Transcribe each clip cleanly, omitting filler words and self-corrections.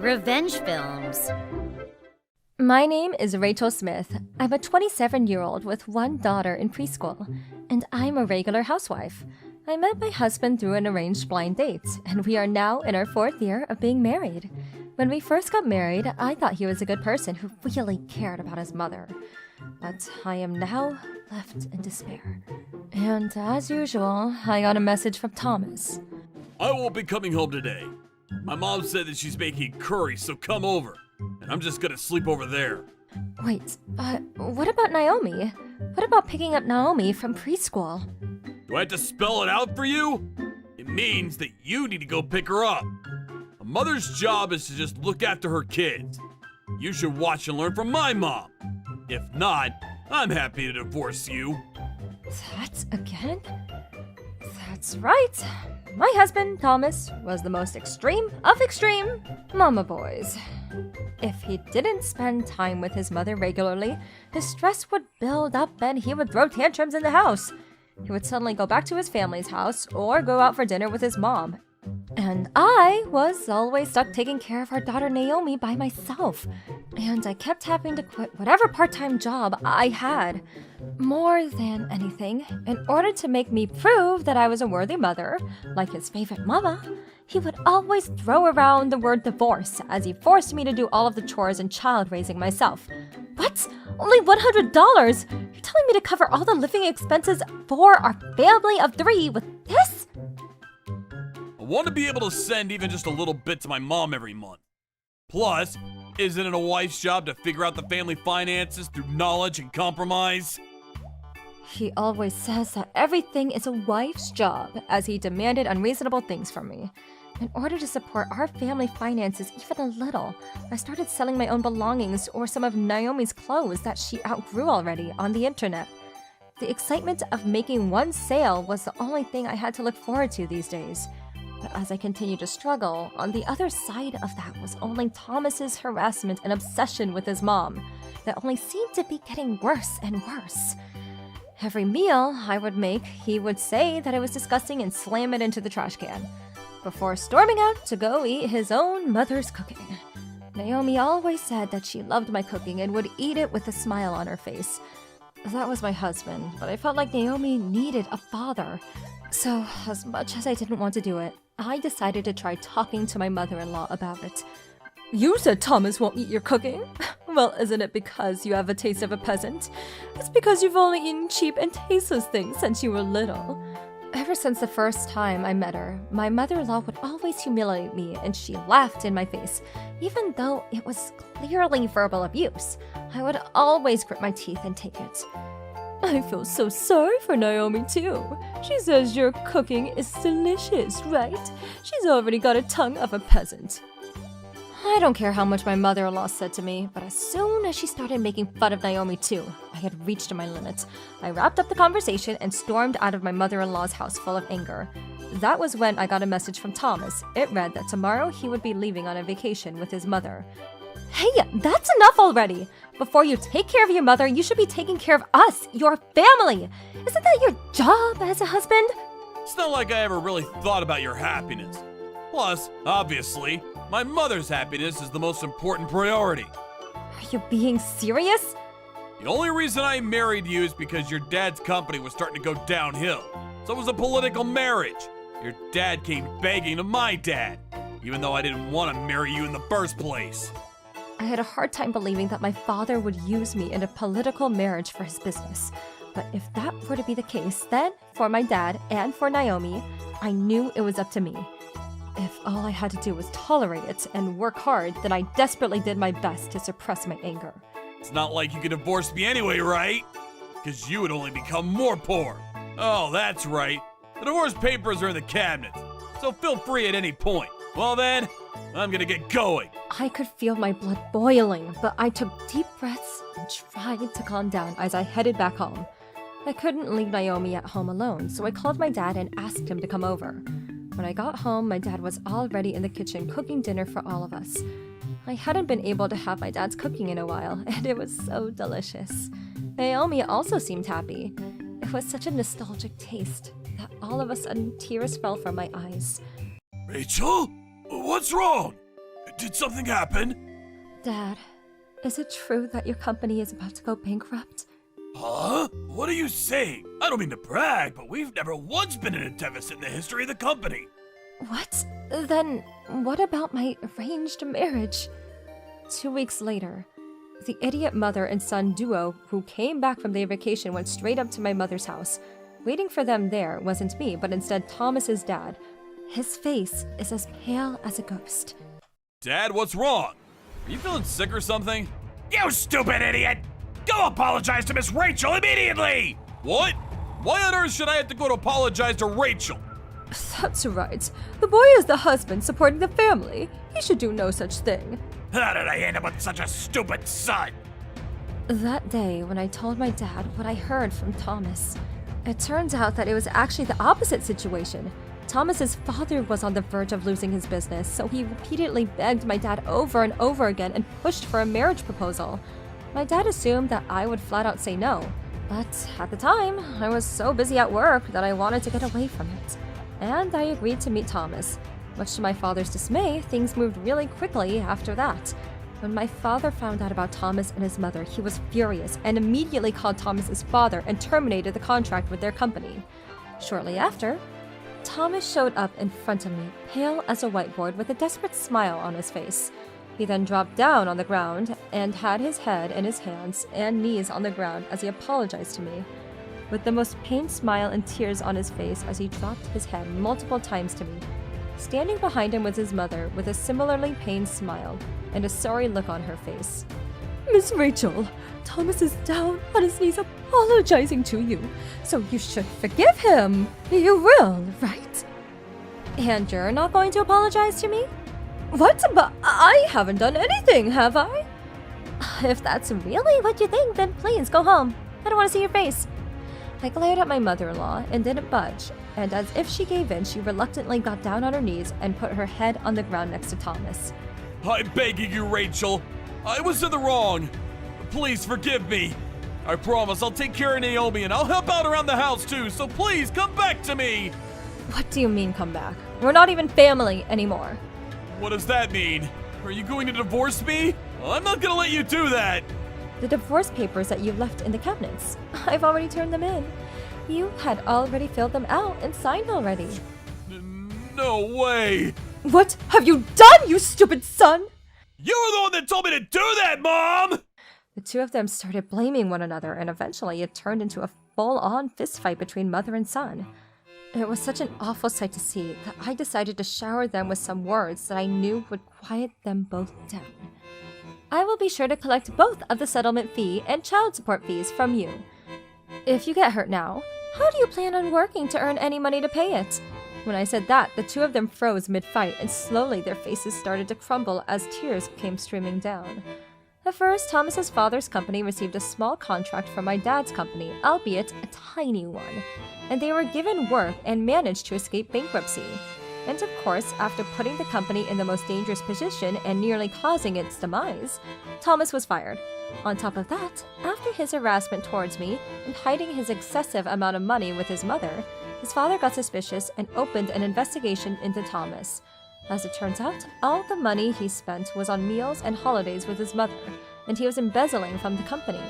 Revenge films. My name is Rachel Smith. I'm a 27-year-old with one daughter in preschool, and I'm a regular housewife. I met my husband through an arranged blind date, and we are now in our 4th year of being married. When we first got married, I thought he was a good person who really cared about his mother. But I am now left in despair. And as usual, I got a message from Thomas. I won't be coming home today. My mom said that she's making curry, so come over. And I'm just gonna sleep over there. Wait, what about Naomi? What about picking up Naomi from preschool? Do I have to spell it out for you? It means that you need to go pick her up. A mother's job is to just look after her kids. You should watch and learn from my mom. If not, I'm happy to divorce you. That again? That's right. My husband, Thomas, was the most extreme of extreme mama boys. If he didn't spend time with his mother regularly, his stress would build up and he would throw tantrums in the house. He would suddenly go back to his family's house or go out for dinner with his mom. And I was always stuck taking care of our daughter Naomi by myself. And I kept having to quit whatever part-time job I had. More than anything, in order to make me prove that I was a worthy mother, like his favorite mama, he would always throw around the word divorce as he forced me to do all of the chores and child raising myself. What? Only $100? You're telling me to cover all the living expenses for our family of 3 with this? I want to be able to send even just a little bit to my mom every month. Plus, isn't it a wife's job to figure out the family finances through knowledge and compromise? He always says that everything is a wife's job, as he demanded unreasonable things from me. In order to support our family finances even a little, I started selling my own belongings or some of Naomi's clothes that she outgrew already on the internet. The excitement of making one sale was the only thing I had to look forward to these days. But as I continued to struggle, on the other side of that was only Thomas's harassment and obsession with his mom that only seemed to be getting worse and worse. Every meal I would make, he would say that it was disgusting and slam it into the trash can, before storming out to go eat his own mother's cooking. Naomi always said that she loved my cooking and would eat it with a smile on her face. That was my husband, but I felt like Naomi needed a father. So, as much as I didn't want to do it, I decided to try talking to my mother-in-law about it. You said Thomas won't eat your cooking? Well, isn't it because you have a taste of a peasant? It's because you've only eaten cheap and tasteless things since you were little. Ever since the first time I met her, my mother-in-law would always humiliate me and she laughed in my face. Even though it was clearly verbal abuse, I would always grit my teeth and take it. I feel so sorry for Naomi too. She says your cooking is delicious, right? She's already got a tongue of a peasant. I don't care how much my mother-in-law said to me, but as soon as she started making fun of Naomi too, I had reached my limits. I wrapped up the conversation and stormed out of my mother-in-law's house full of anger. That was when I got a message from Thomas. It read that tomorrow he would be leaving on a vacation with his mother. Hey, that's enough already! Before you take care of your mother, you should be taking care of us, your family! Isn't that your job as a husband? It's not like I ever really thought about your happiness. Plus, obviously, my mother's happiness is the most important priority. Are you being serious? The only reason I married you is because your dad's company was starting to go downhill. So it was a political marriage. Your dad came begging to my dad, even though I didn't want to marry you in the first place. I had a hard time believing that my father would use me in a political marriage for his business. But if that were to be the case, then, for my dad and for Naomi, I knew it was up to me. If all I had to do was tolerate it and work hard, then I desperately did my best to suppress my anger. It's not like you could divorce me anyway, right? Because you would only become more poor. Oh, that's right. The divorce papers are in the cabinet, so feel free at any point. Well then, I'm gonna get going. I could feel my blood boiling, but I took deep breaths and tried to calm down as I headed back home. I couldn't leave Naomi at home alone, so I called my dad and asked him to come over. When I got home, my dad was already in the kitchen cooking dinner for all of us. I hadn't been able to have my dad's cooking in a while, and it was so delicious. Naomi also seemed happy. It was such a nostalgic taste that all of a sudden tears fell from my eyes. Rachel? What's wrong? Did something happen? Dad, is it true that your company is about to go bankrupt? Huh? What are you saying? I don't mean to brag, but we've never once been in a deficit in the history of the company. What? Then what about my arranged marriage? 2 weeks later, the idiot mother and son duo who came back from their vacation went straight up to my mother's house. Waiting for them there wasn't me, but instead Thomas's dad. His face is as pale as a ghost. Dad, what's wrong? Are you feeling sick or something? You stupid idiot! Go apologize to Miss Rachel immediately! What? Why on earth should I have to go to apologize to Rachel? That's right. The boy is the husband supporting the family. He should do no such thing. How did I end up with such a stupid son? That day, when I told my dad what I heard from Thomas, it turns out that it was actually the opposite situation. Thomas's father was on the verge of losing his business, so he repeatedly begged my dad over and over again and pushed for a marriage proposal. My dad assumed that I would flat out say no, but at the time, I was so busy at work that I wanted to get away from it. And I agreed to meet Thomas. Much to my father's dismay, things moved really quickly after that. When my father found out about Thomas and his mother, he was furious and immediately called Thomas's father and terminated the contract with their company. Shortly after, Thomas showed up in front of me, pale as a whiteboard with a desperate smile on his face. He then dropped down on the ground and had his head in his hands and knees on the ground as he apologized to me. With the most pained smile and tears on his face as he dropped his head multiple times to me. Standing behind him was his mother with a similarly pained smile and a sorry look on her face. Miss Rachel, Thomas is down on his knees apologizing to you, so you should forgive him. You will, right? And you're not going to apologize to me? What? But I haven't done anything, have I? If that's really what you think, then please go home. I don't want to see your face. I glared at my mother-in-law and didn't budge, and as if she gave in, she reluctantly got down on her knees and put her head on the ground next to Thomas. I'm begging you, Rachel. I was in the wrong. Please forgive me. I promise I'll take care of Naomi and I'll help out around the house too, so please come back to me. What do you mean come back? We're not even family anymore. What does that mean? Are you going to divorce me? Well, I'm not gonna let you do that. The divorce papers that you left in the cabinets. I've already turned them in. You had already filled them out and signed already. No way. What have you done, you stupid son? You were the one that told me to do that, Mom! The two of them started blaming one another, and eventually it turned into a full-on fistfight between mother and son. It was such an awful sight to see that I decided to shower them with some words that I knew would quiet them both down. I will be sure to collect both of the settlement fee and child support fees from you. If you get hurt now, how do you plan on working to earn any money to pay it? When I said that, the two of them froze mid-fight, and slowly their faces started to crumble as tears came streaming down. At first, Thomas's father's company received a small contract from my dad's company, albeit a tiny one, and they were given work and managed to escape bankruptcy. And of course, after putting the company in the most dangerous position and nearly causing its demise, Thomas was fired. On top of that, after his harassment towards me and hiding his excessive amount of money with his mother, his father got suspicious and opened an investigation into Thomas. As it turns out, all the money he spent was on meals and holidays with his mother, and he was embezzling from the company.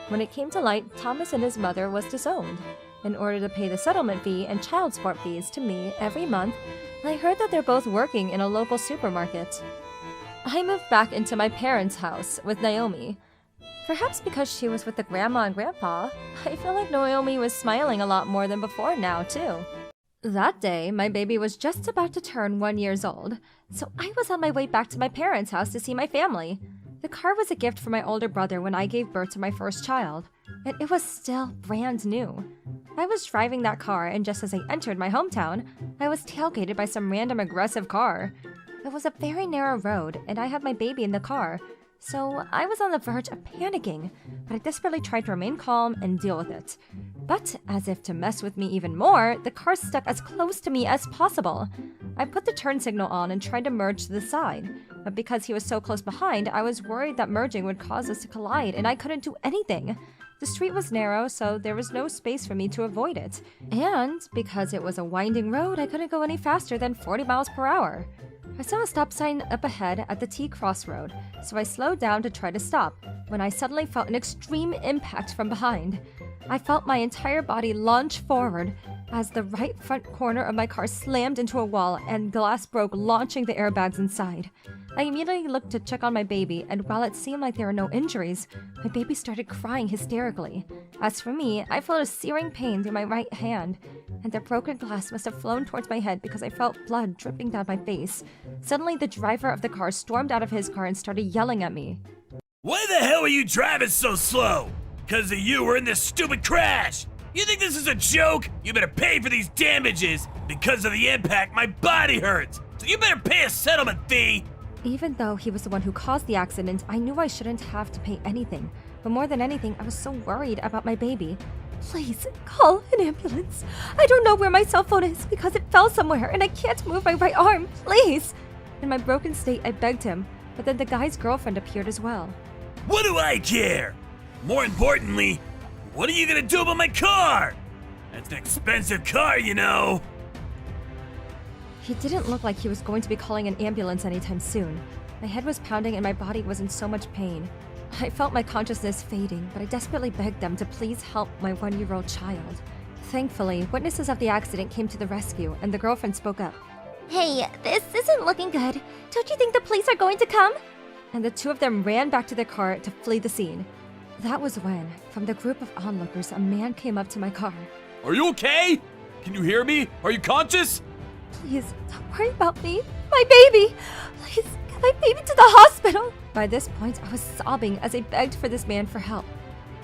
When it came to light, Thomas and his mother was disowned. In order to pay the settlement fee and child support fees to me every month, I heard that they're both working in a local supermarket. I moved back into my parents' house with Naomi. Perhaps because she was with the grandma and grandpa, I feel like Naomi was smiling a lot more than before now, too. That day, my baby was just about to turn 1 year old, so I was on my way back to my parents' house to see my family. The car was a gift from my older brother when I gave birth to my first child, and it was still brand new. I was driving that car, and just as I entered my hometown, I was tailgated by some random aggressive car. It was a very narrow road, and I had my baby in the car, so I was on the verge of panicking, but I desperately tried to remain calm and deal with it. But, as if to mess with me even more, the car stuck as close to me as possible. I put the turn signal on and tried to merge to the side, but because he was so close behind, I was worried that merging would cause us to collide, and I couldn't do anything. The street was narrow, so there was no space for me to avoid it. And because it was a winding road, I couldn't go any faster than 40 miles per hour. I saw a stop sign up ahead at the T crossroad, so I slowed down to try to stop, when I suddenly felt an extreme impact from behind. I felt my entire body launch forward as the right front corner of my car slammed into a wall and glass broke, launching the airbags inside. I immediately looked to check on my baby, and while it seemed like there were no injuries, my baby started crying hysterically. As for me, I felt a searing pain through my right hand, and the broken glass must have flown towards my head because I felt blood dripping down my face. Suddenly, the driver of the car stormed out of his car and started yelling at me. Why the hell are you driving so slow? Because of you, we're in this stupid crash. You think this is a joke? You better pay for these damages. Because of the impact, my body hurts. So you better pay a settlement fee. Even though he was the one who caused the accident, I knew I shouldn't have to pay anything. But more than anything, I was so worried about my baby. Please, call an ambulance. I don't know where my cell phone is because it fell somewhere and I can't move my right arm. Please! In my broken state, I begged him, but then the guy's girlfriend appeared as well. What do I care? More importantly, what are you gonna do about my car? That's an expensive car, you know. He didn't look like he was going to be calling an ambulance anytime soon. My head was pounding and my body was in so much pain. I felt my consciousness fading, but I desperately begged them to please help my 1-year-old child. Thankfully, witnesses of the accident came to the rescue, and the girlfriend spoke up. Hey, this isn't looking good. Don't you think the police are going to come? And the two of them ran back to their car to flee the scene. That was when, from the group of onlookers, a man came up to my car. Are you okay? Can you hear me? Are you conscious? Please, don't worry about me. My baby! Please, get my baby to the hospital! By this point, I was sobbing as I begged for this man for help.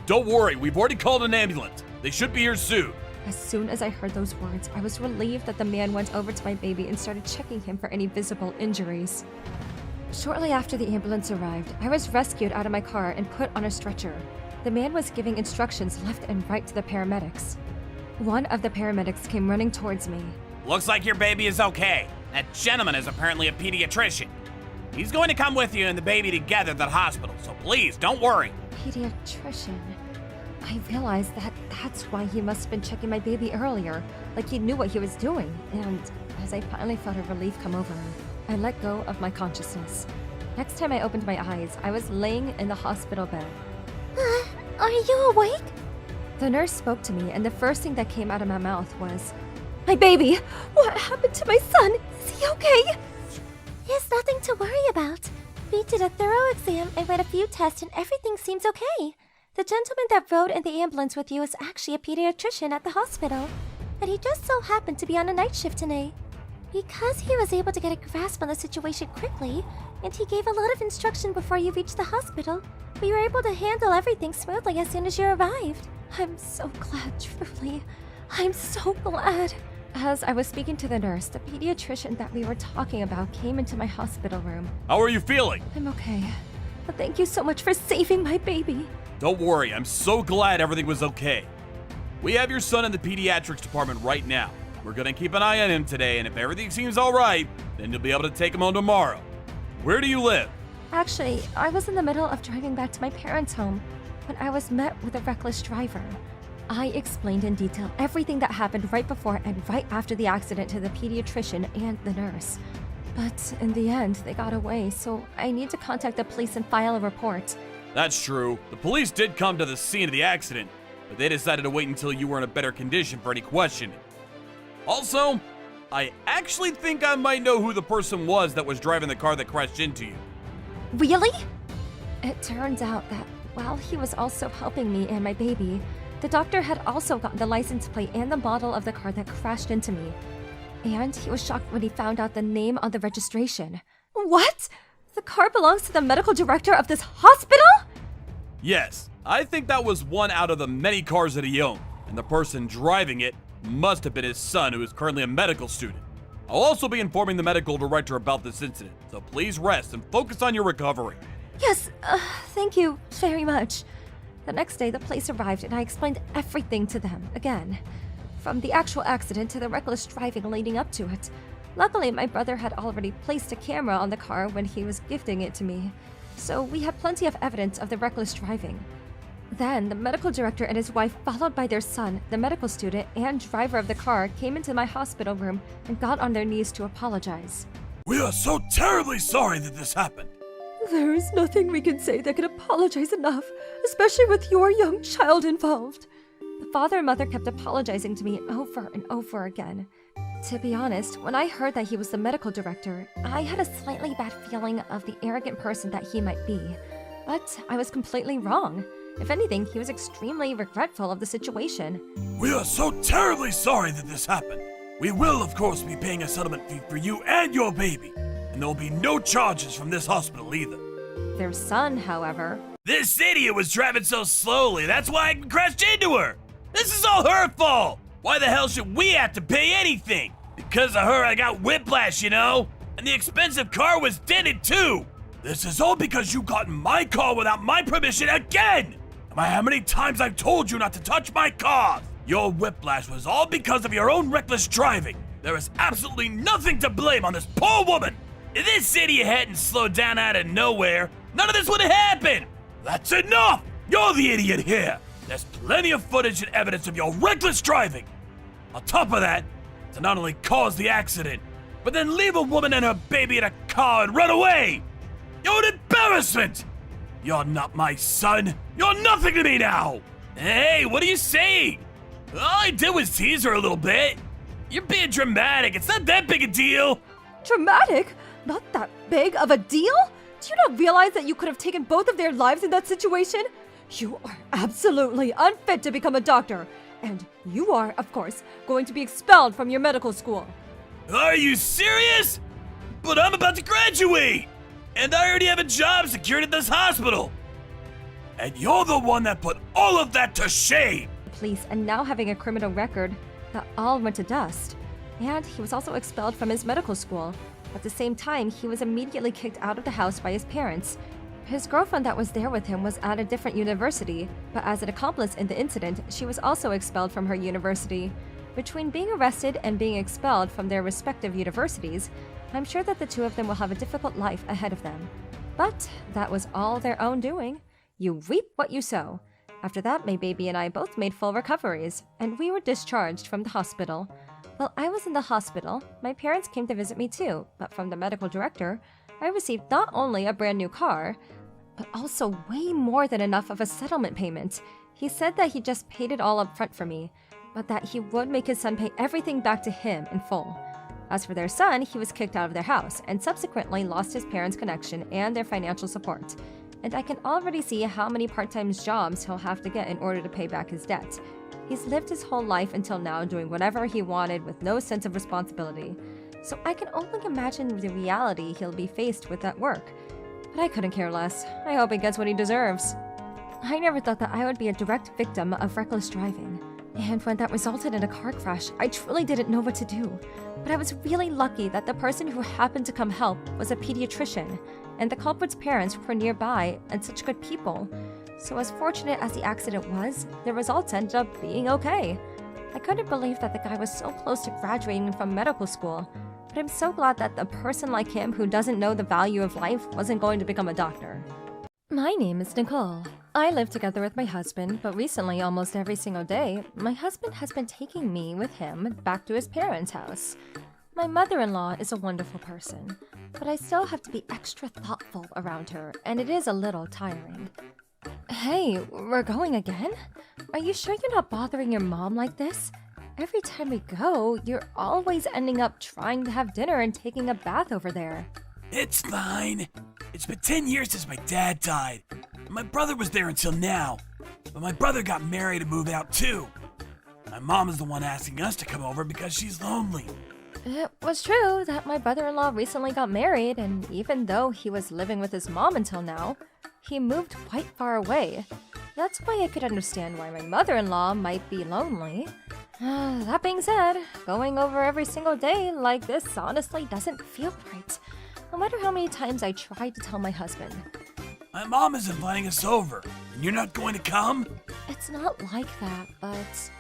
Don't worry, we've already called an ambulance. They should be here soon. As soon as I heard those words, I was relieved that the man went over to my baby and started checking him for any visible injuries. Shortly after the ambulance arrived, I was rescued out of my car and put on a stretcher. The man was giving instructions left and right to the paramedics. One of the paramedics came running towards me. Looks like your baby is okay. That gentleman is apparently a pediatrician. He's going to come with you and the baby together to the hospital, so please don't worry. Pediatrician. I realized that that's why he must have been checking my baby earlier, like he knew what he was doing. And as I finally felt a relief come over me, I let go of my consciousness. Next time I opened my eyes, I was laying in the hospital bed. Are you awake? The nurse spoke to me, and the first thing that came out of my mouth was, "My baby! What happened to my son? Is he okay?" There's nothing to worry about. We did a thorough exam and read a few tests and everything seems okay. The gentleman that rode in the ambulance with you is actually a pediatrician at the hospital, and he just so happened to be on a night shift tonight. Because he was able to get a grasp on the situation quickly, and he gave a lot of instruction before you reached the hospital, we were able to handle everything smoothly as soon as you arrived. I'm so glad, truly. I'm so glad. As I was speaking to the nurse, the pediatrician that we were talking about came into my hospital room. How are you feeling? I'm okay. But thank you so much for saving my baby. Don't worry, I'm so glad everything was okay. We have your son in the pediatrics department right now. We're gonna keep an eye on him today, and if everything seems alright, then you'll be able to take him home tomorrow. Where do you live? Actually, I was in the middle of driving back to my parents' home when I was met with a reckless driver. I explained in detail everything that happened right before and right after the accident to the pediatrician and the nurse. But in the end, they got away, so I need to contact the police and file a report. That's true. The police did come to the scene of the accident, but they decided to wait until you were in a better condition for any questioning. Also, I actually think I might know who the person was that was driving the car that crashed into you. Really? It turns out that while he was also helping me and my baby, the doctor had also gotten the license plate and the model of the car that crashed into me. And he was shocked when he found out the name on the registration. What? The car belongs to the medical director of this hospital? Yes, I think that was one out of the many cars that he owned, and the person driving it must have been his son, who is currently a medical student. I'll also be informing the medical director about this incident, so please rest and focus on your recovery. Yes, thank you very much. The next day, the police arrived and I explained everything to them again. From the actual accident to the reckless driving leading up to it. Luckily, my brother had already placed a camera on the car when he was gifting it to me, so we had plenty of evidence of the reckless driving. Then, the medical director and his wife, followed by their son, the medical student, and driver of the car, came into my hospital room and got on their knees to apologize. We are so terribly sorry that this happened. There is nothing we can say that can apologize enough, especially with your young child involved. The father and mother kept apologizing to me over and over again. To be honest, when I heard that he was the medical director, I had a slightly bad feeling of the arrogant person that he might be. But I was completely wrong. If anything, he was extremely regretful of the situation. We are so terribly sorry that this happened. We will, of course, be paying a settlement fee for you and your baby. And there will be no charges from this hospital either. Their son, however... This idiot was driving so slowly, that's why I crashed into her. This is all her fault. Why the hell should we have to pay anything? Because of her, I got whiplash, you know? And the expensive car was dented too. This is all because you got in my car without my permission again. No matter how many times I've told you not to touch my car. Your whiplash was all because of your own reckless driving. There is absolutely nothing to blame on this poor woman. If this idiot hadn't slowed down out of nowhere, none of this would have happened. That's enough! You're the idiot here. There's plenty of footage and evidence of your reckless driving. On top of that, to not only cause the accident, but then leave a woman and her baby in a car and run away. You're an embarrassment. You're not my son. You're nothing to me now. Hey, what are you saying? All I did was tease her a little bit. You're being dramatic. It's not that big a deal. Dramatic? Not that big of a deal? Do you not realize that you could have taken both of their lives in that situation? You are absolutely unfit to become a doctor. And you are, of course, going to be expelled from your medical school. Are you serious? But I'm about to graduate. And I already have a job secured at this hospital. And you're the one that put all of that to shame. Police and now having a criminal record, that all went to dust. And he was also expelled from his medical school. At the same time, he was immediately kicked out of the house by his parents. His girlfriend that was there with him was at a different university, but as an accomplice in the incident, she was also expelled from her university. Between being arrested and being expelled from their respective universities, I'm sure that the two of them will have a difficult life ahead of them. But that was all their own doing. You reap what you sow. After that, my baby and I both made full recoveries, and we were discharged from the hospital. While I was in the hospital, my parents came to visit me too, but from the medical director, I received not only a brand new car, but also way more than enough of a settlement payment. He said that he just paid it all up front for me, but that he would make his son pay everything back to him in full. As for their son, he was kicked out of their house and subsequently lost his parents' connection and their financial support. And I can already see how many part-time jobs he'll have to get in order to pay back his debt. He's lived his whole life until now doing whatever he wanted with no sense of responsibility. So I can only imagine the reality he'll be faced with at work. But I couldn't care less. I hope he gets what he deserves. I never thought that I would be a direct victim of reckless driving. And when that resulted in a car crash, I truly didn't know what to do. But I was really lucky that the person who happened to come help was a pediatrician, and the culprit's parents were nearby and such good people. So as fortunate as the accident was, the results ended up being okay. I couldn't believe that the guy was so close to graduating from medical school, but I'm so glad that a person like him who doesn't know the value of life wasn't going to become a doctor. My name is Nicole. I live together with my husband, but recently, almost every single day, my husband has been taking me with him back to his parents' house. My mother-in-law is a wonderful person, but I still have to be extra thoughtful around her, and it is a little tiring. Hey, we're going again? Are you sure you're not bothering your mom like this? Every time we go, you're always ending up trying to have dinner and taking a bath over there. It's fine. It's been 10 years since my dad died. My brother was there until now, but my brother got married and moved out too. My mom is the one asking us to come over because she's lonely. It was true that my brother-in-law recently got married, and even though he was living with his mom until now, he moved quite far away. That's why I could understand why my mother-in-law might be lonely. That being said, going over every single day like this honestly doesn't feel right. No matter how many times I tried to tell my husband. My mom is inviting us over, and you're not going to come? It's not like that, but...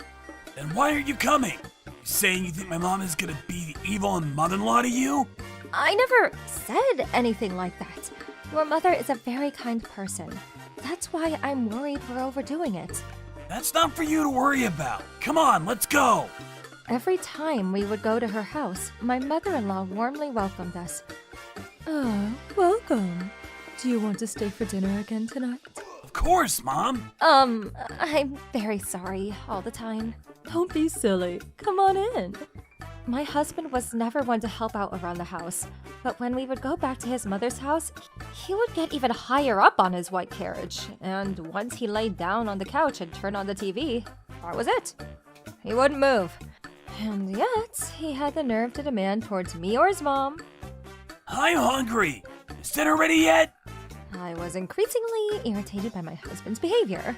Then why aren't you coming? You saying you think my mom is gonna be the evil mother-in-law to you? I never said anything like that. Your mother is a very kind person. That's why I'm worried we're overdoing it. That's not for you to worry about. Come on, let's go. Every time we would go to her house, my mother-in-law warmly welcomed us, Ah, welcome. Do you want to stay for dinner again tonight? Of course, Mom. I'm very sorry all the time. Don't be silly. Come on in. My husband was never one to help out around the house, but when we would go back to his mother's house, he would get even higher up on his white carriage, and once he laid down on the couch and turned on the TV, that was it. He wouldn't move. And yet, he had the nerve to demand towards me or his mom. I'm hungry. Is dinner ready yet? I was increasingly irritated by my husband's behavior,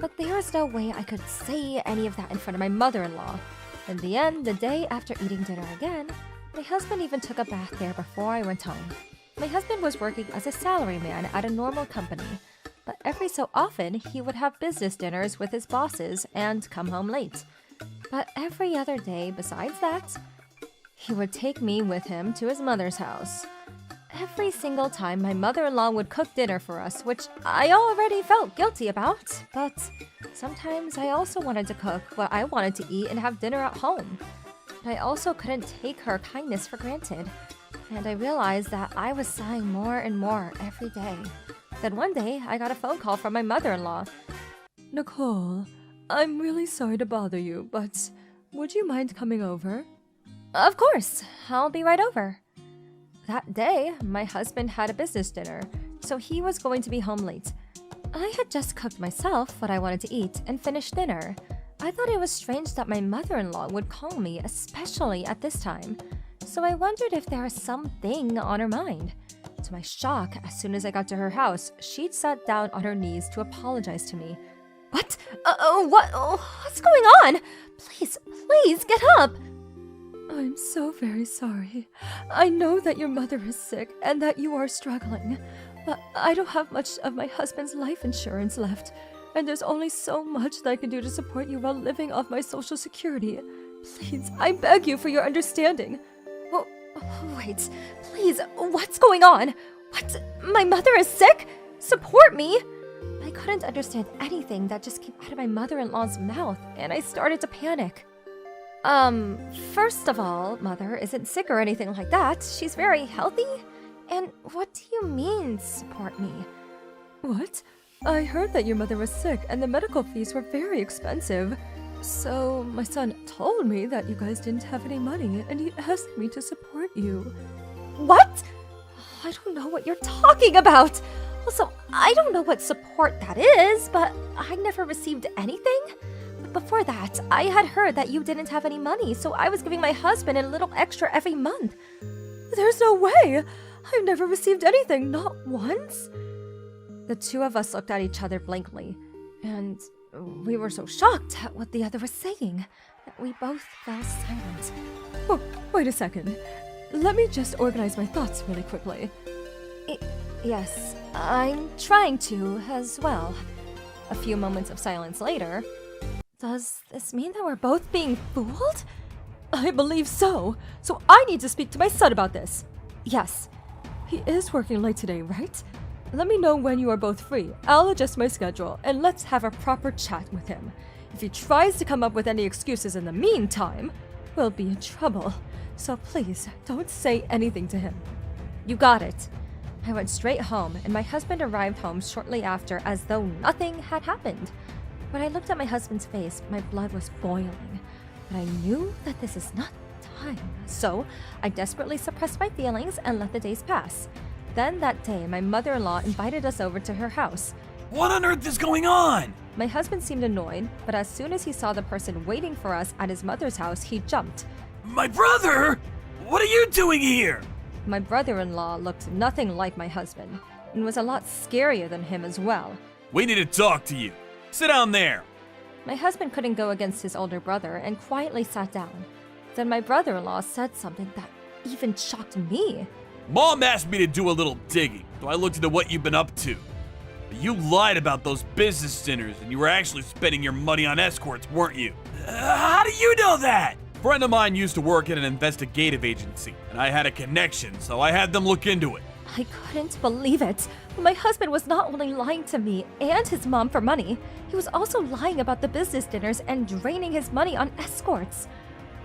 but there was no way I could say any of that in front of my mother-in-law. In the end, the day after eating dinner again, my husband even took a bath there before I went home. My husband was working as a salaryman at a normal company, but every so often he would have business dinners with his bosses and come home late. But every other day besides that, he would take me with him to his mother's house. Every single time my mother-in-law would cook dinner for us, which I already felt guilty about, but sometimes I also wanted to cook what I wanted to eat and have dinner at home. But I also couldn't take her kindness for granted, and I realized that I was sighing more and more every day. Then one day, I got a phone call from my mother-in-law. Nicole, I'm really sorry to bother you, but would you mind coming over? Of course, I'll be right over. That day, my husband had a business dinner, so he was going to be home late. I had just cooked myself what I wanted to eat and finished dinner. I thought it was strange that my mother-in-law would call me, especially at this time. So I wondered if there was something on her mind. To my shock, as soon as I got to her house, she'd sat down on her knees to apologize to me. What? What's going on? Please, get up! I'm so very sorry. I know that your mother is sick and that you are struggling, but I don't have much of my husband's life insurance left, and there's only so much that I can do to support you while living off my social security. Please, I beg you for your understanding. Oh, wait, please, what's going on? What? My mother is sick? Support me? I couldn't understand anything that just came out of my mother-in-law's mouth, and I started to panic. First of all, Mother isn't sick or anything like that. She's very healthy. And what do you mean, support me? What? I heard that your mother was sick and the medical fees were very expensive. So my son told me that you guys didn't have any money and he asked me to support you. What? I don't know what you're talking about. Also, I don't know what support that is, but I never received anything. Before that, I had heard that you didn't have any money, so I was giving my husband a little extra every month. There's no way! I've never received anything, not once. The two of us looked at each other blankly, and we were so shocked at what the other was saying that we both fell silent. Oh, wait a second. Let me just organize my thoughts really quickly. Yes, I'm trying to as well. A few moments of silence later. Does this mean that we're both being fooled? I believe so. So I need to speak to my son about this. Yes. He is working late today, right? Let me know when you are both free. I'll adjust my schedule and let's have a proper chat with him. If he tries to come up with any excuses in the meantime, we'll be in trouble. So please, don't say anything to him. You got it. I went straight home and my husband arrived home shortly after as though nothing had happened. When I looked at my husband's face, my blood was boiling, but I knew that this is not time. So I desperately suppressed my feelings and let the days pass. Then that day, my mother-in-law invited us over to her house. What on earth is going on? My husband seemed annoyed, but as soon as he saw the person waiting for us at his mother's house, he jumped. My brother? What are you doing here? My brother-in-law looked nothing like my husband, and was a lot scarier than him as well. We need to talk to you. Sit down there. My husband couldn't go against his older brother and quietly sat down. Then my brother-in-law said something that even shocked me. Mom asked me to do a little digging, so I looked into what you've been up to. You lied about those business dinners, and you were actually spending your money on escorts, weren't you? How do you know that? A friend of mine used to work at an investigative agency, and I had a connection, so I had them look into it. I couldn't believe it. My husband was not only lying to me and his mom for money, he was also lying about the business dinners and draining his money on escorts.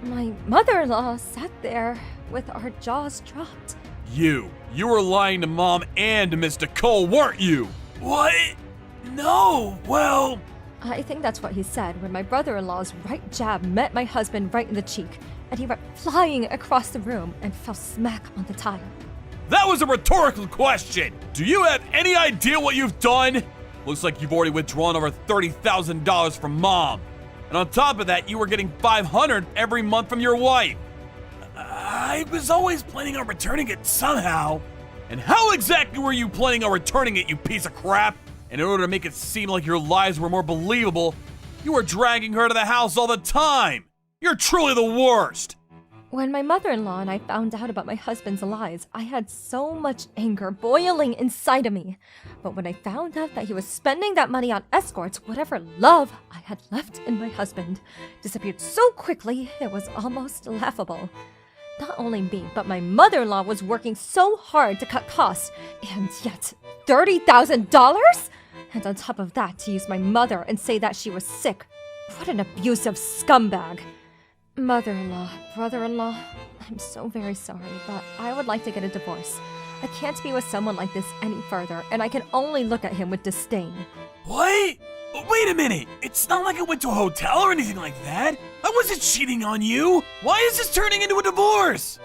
My mother-in-law sat there with our jaws dropped. You were lying to Mom and to Miss Nicole, weren't you? What? No, well... I think that's what he said when my brother-in-law's right jab met my husband right in the cheek, and he went flying across the room and fell smack on the tile. That was a rhetorical question! Do you have any idea what you've done? Looks like you've already withdrawn over $30,000 from Mom. And on top of that, you were getting $500 every month from your wife. I was always planning on returning it somehow. And how exactly were you planning on returning it, you piece of crap? And in order to make it seem like your lies were more believable, you were dragging her to the house all the time. You're truly the worst. When my mother-in-law and I found out about my husband's lies, I had so much anger boiling inside of me. But when I found out that he was spending that money on escorts, whatever love I had left in my husband disappeared so quickly, it was almost laughable. Not only me, but my mother-in-law was working so hard to cut costs, and yet $30,000? And on top of that, to use my mother and say that she was sick. What an abusive scumbag. Mother-in-law, brother-in-law, I'm so very sorry, but I would like to get a divorce. I can't be with someone like this any further, and I can only look at him with disdain. What? Wait a minute. It's not like I went to a hotel or anything like that. I wasn't cheating on you. Why is this turning into a divorce?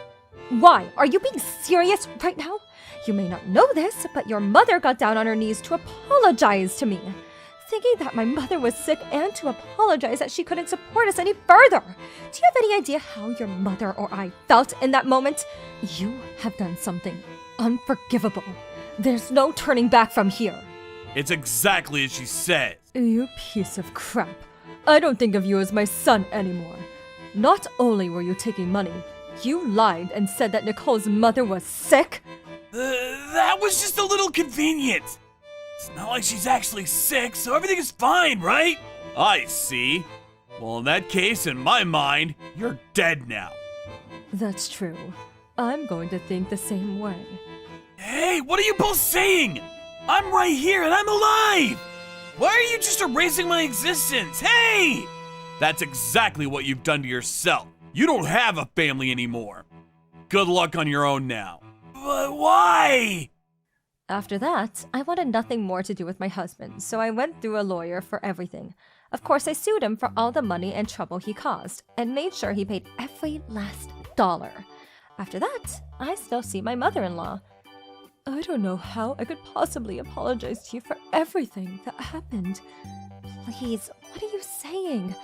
Why? Are you being serious right now? You may not know this, but your mother got down on her knees to apologize to me. Thinking that my mother was sick and to apologize that she couldn't support us any further. Do you have any idea how your mother or I felt in that moment? You have done something unforgivable. There's no turning back from here. It's exactly as she says. You piece of crap. I don't think of you as my son anymore. Not only were you taking money, you lied and said that Nicole's mother was sick. That was just a little convenient. It's not like she's actually sick, so everything is fine, right? I see. Well, in that case, in my mind, you're dead now. That's true. I'm going to think the same way. Hey, what are you both saying? I'm right here and I'm alive! Why are you just erasing my existence? Hey! That's exactly what you've done to yourself. You don't have a family anymore. Good luck on your own now. But why? After that, I wanted nothing more to do with my husband, so I went through a lawyer for everything. Of course, I sued him for all the money and trouble he caused, and made sure he paid every last dollar. After that, I still see my mother-in-law. I don't know how I could possibly apologize to you for everything that happened. Please, what are you saying?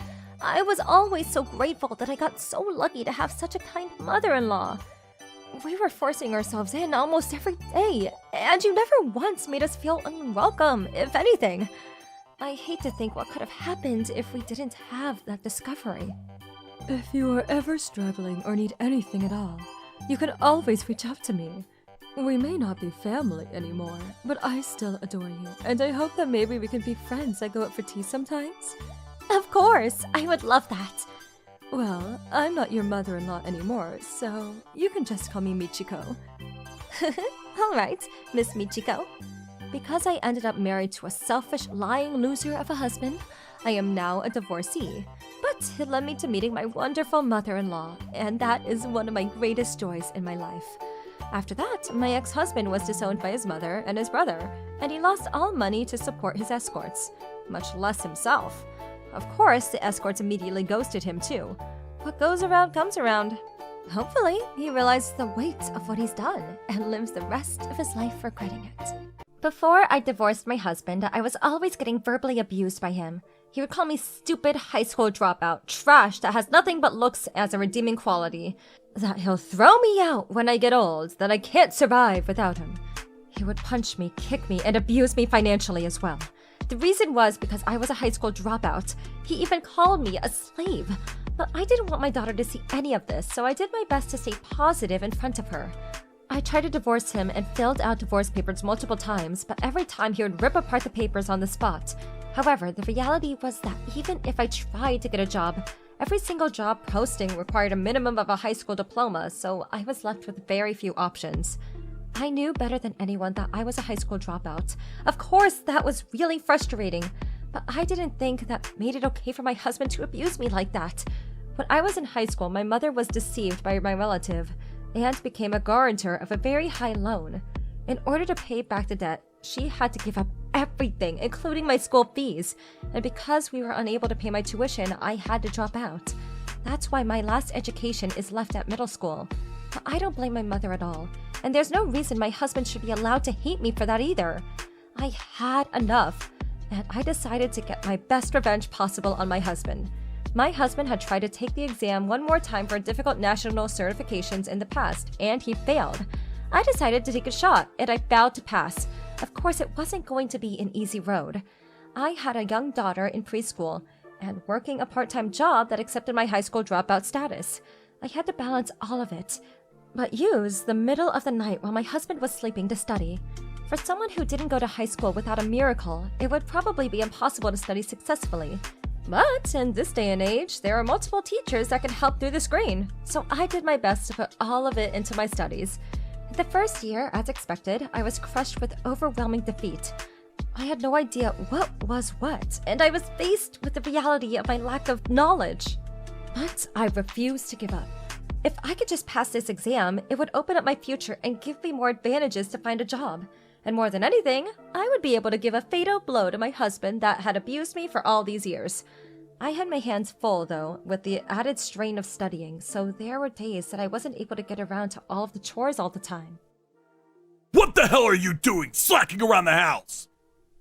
I was always so grateful that I got so lucky to have such a kind mother-in-law. We were forcing ourselves in almost every day, and you never once made us feel unwelcome, if anything. I hate to think what could have happened if we didn't have that discovery. If you are ever struggling or need anything at all, you can always reach out to me. We may not be family anymore, but I still adore you, and I hope that maybe we can be friends and go out for tea sometimes. Of course, I would love that. Well, I'm not your mother-in-law anymore, so you can just call me Michiko. All right, Miss Michiko. Because I ended up married to a selfish, lying loser of a husband, I am now a divorcee. But it led me to meeting my wonderful mother-in-law, and that is one of my greatest joys in my life. After that, my ex-husband was disowned by his mother and his brother, and he lost all money to support his escorts, much less himself. Of course, the escorts immediately ghosted him too. What goes around comes around. Hopefully, he realizes the weight of what he's done and lives the rest of his life regretting it. Before I divorced my husband, I was always getting verbally abused by him. He would call me stupid high school dropout, trash that has nothing but looks as a redeeming quality, that he'll throw me out when I get old, that I can't survive without him. He would punch me, kick me, and abuse me financially as well. The reason was because I was a high school dropout. He even called me a slave. But I didn't want my daughter to see any of this, so I did my best to stay positive in front of her. I tried to divorce him and filled out divorce papers multiple times, but every time he would rip apart the papers on the spot. However, the reality was that even if I tried to get a job, every single job posting required a minimum of a high school diploma, so I was left with very few options. I knew better than anyone that I was a high school dropout. Of course, that was really frustrating, but I didn't think that made it okay for my husband to abuse me like that. When I was in high school, my mother was deceived by my relative. and became a guarantor of a very high loan. In order to pay back the debt, she had to give up everything, including my school fees. And because we were unable to pay my tuition, I had to drop out. That's why my last education is left at middle school. But I don't blame my mother at all, and there's no reason my husband should be allowed to hate me for that either. I had enough, and I decided to get my best revenge possible on my husband. My husband had tried to take the exam one more time for difficult national certifications in the past, and he failed. I decided to take a shot, and I vowed to pass. Of course, it wasn't going to be an easy road. I had a young daughter in preschool, and working a part-time job that accepted my high school dropout status. I had to balance all of it, but use the middle of the night while my husband was sleeping to study. For someone who didn't go to high school without a miracle, it would probably be impossible to study successfully. But in this day and age, there are multiple teachers that can help through the screen, so I did my best to put all of it into my studies. The first year, as expected, I was crushed with overwhelming defeat. I had no idea what was what, and I was faced with the reality of my lack of knowledge. But I refused to give up. If I could just pass this exam, it would open up my future and give me more advantages to find a job. And more than anything, I would be able to give a fatal blow to my husband that had abused me for all these years. I had my hands full, though, with the added strain of studying, so there were days that I wasn't able to get around to all of the chores all the time. What the hell are you doing, slacking around the house?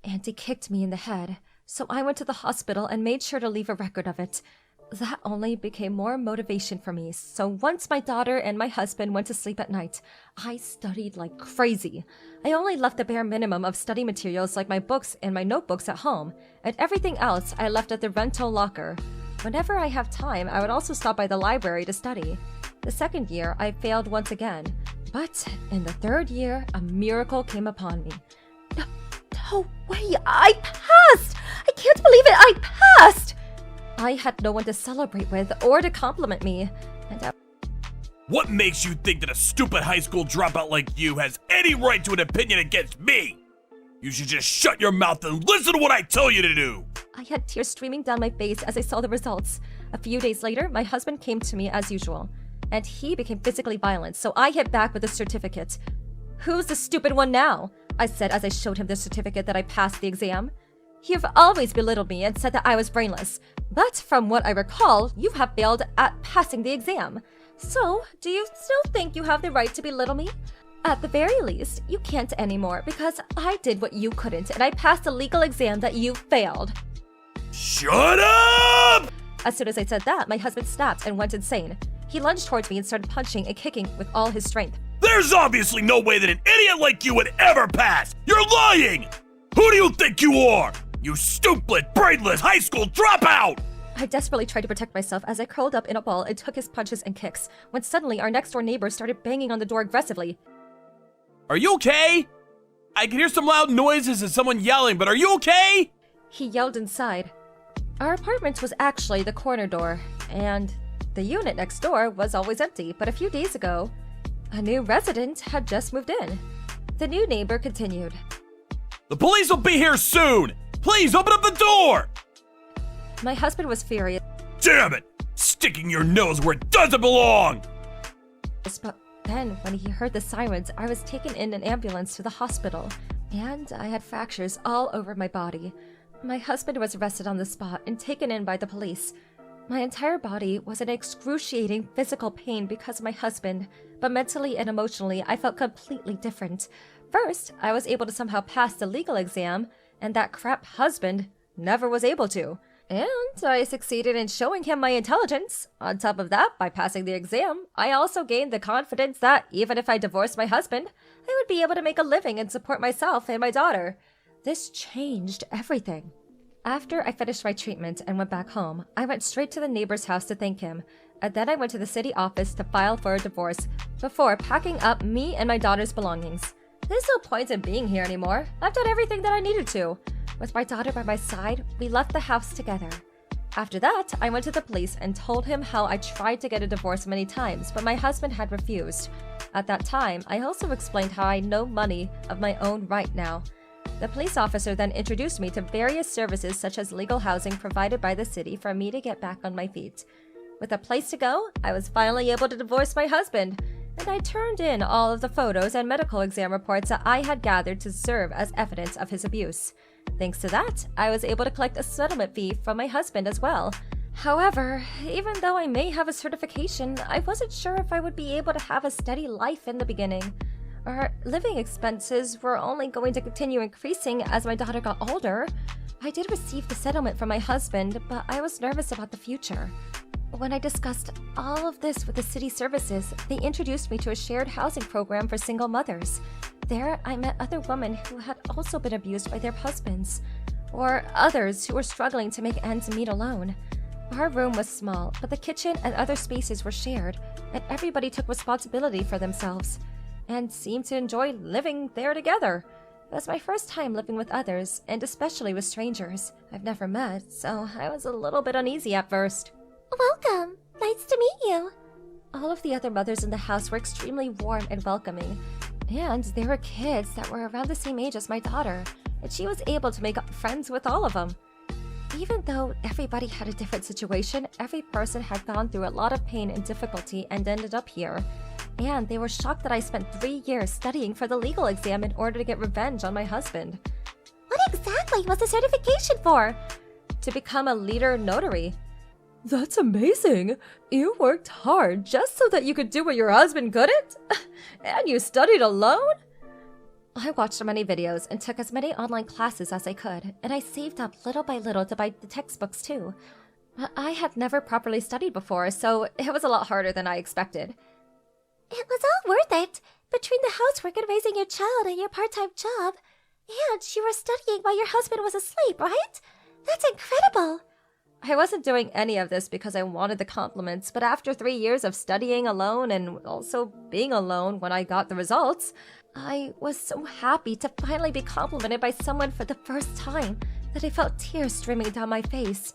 Auntie kicked me in the head, so I went to the hospital and made sure to leave a record of it. That only became more motivation for me, so once my daughter and my husband went to sleep at night, I studied like crazy. I only left the bare minimum of study materials like my books and my notebooks at home, and everything else I left at the rental locker. Whenever I have time, I would also stop by the library to study. The second year, I failed once again, but in the third year, a miracle came upon me. No way, I passed! I can't believe it, I passed! I had no one to celebrate with or to compliment me, and What makes you think that a stupid high school dropout like you has any right to an opinion against me? You should just shut your mouth and listen to what I tell you to do! I had tears streaming down my face as I saw the results. A few days later, my husband came to me as usual, and he became physically violent, so I hit back with a certificate. "Who's the stupid one now?" I said as I showed him the certificate that I passed the exam. "You've always belittled me and said that I was brainless, but from what I recall, you have failed at passing the exam. So, do you still think you have the right to belittle me? At the very least, you can't anymore because I did what you couldn't and I passed the legal exam that you failed." Shut up! As soon as I said that, my husband snapped and went insane. He lunged towards me and started punching and kicking with all his strength. There's obviously no way that an idiot like you would ever pass! You're lying! Who do you think you are? You stupid, brainless high school dropout! I desperately tried to protect myself as I curled up in a ball and took his punches and kicks, when suddenly our next door neighbor started banging on the door aggressively. Are you okay? I can hear some loud noises and someone yelling, but are you okay? He yelled inside. Our apartment was actually the corner door, and the unit next door was always empty, but a few days ago, a new resident had just moved in. The new neighbor continued. The police will be here soon! Please open up the door! My husband was furious, Damn it! Sticking your nose where it doesn't belong! but then when he heard the sirens, I was taken in an ambulance to the hospital, and I had fractures all over my body. My husband was arrested on the spot and taken in by the police. My entire body was in excruciating physical pain because of my husband, but mentally and emotionally, I felt completely different. First, I was able to somehow pass the legal exam, and that crap husband never was able to. And I succeeded in showing him my intelligence. On top of that, by passing the exam, I also gained the confidence that even if I divorced my husband, I would be able to make a living and support myself and my daughter. This changed everything. After I finished my treatment and went back home, I went straight to the neighbor's house to thank him, and then I went to the city office to file for a divorce before packing up me and my daughter's belongings. There's no point in being here anymore. I've done everything that I needed to. With my daughter by my side, we left the house together. After that, I went to the police and told him how I tried to get a divorce many times, but my husband had refused. At that time, I also explained how I know money of my own right now. The police officer then introduced me to various services such as legal housing provided by the city for me to get back on my feet. With a place to go, I was finally able to divorce my husband. and I turned in all of the photos and medical exam reports that I had gathered to serve as evidence of his abuse. Thanks to that, I was able to collect a settlement fee from my husband as well. However, even though I may have a certification, I wasn't sure if I would be able to have a steady life in the beginning. Our living expenses were only going to continue increasing as my daughter got older. I did receive the settlement from my husband, but I was nervous about the future. When I discussed all of this with the city services, they introduced me to a shared housing program for single mothers. There, I met other women who had also been abused by their husbands, or others who were struggling to make ends meet alone. Our room was small, but the kitchen and other spaces were shared, and everybody took responsibility for themselves, and seemed to enjoy living there together. It was my first time living with others, and especially with strangers I've never met, so I was a little bit uneasy at first. Welcome. Nice to meet you. All of the other mothers in the house were extremely warm and welcoming, and there were kids that were around the same age as my daughter, and she was able to make friends with all of them. Even though everybody had a different situation, every person had gone through a lot of pain and difficulty and ended up here. And they were shocked that I spent 3 years studying for the legal exam in order to get revenge on my husband. What exactly was the certification for? To become a leader notary. That's amazing! You worked hard just so that you could do what your husband couldn't? And you studied alone? I watched many videos and took as many online classes as I could, and I saved up little by little to buy the textbooks too. But I had never properly studied before, so it was a lot harder than I expected. It was all worth it. Between the housework and raising your child and your part-time job. And you were studying while your husband was asleep, right? That's incredible. I wasn't doing any of this because I wanted the compliments, but after 3 years of studying alone and also being alone when I got the results, I was so happy to finally be complimented by someone for the first time that I felt tears streaming down my face.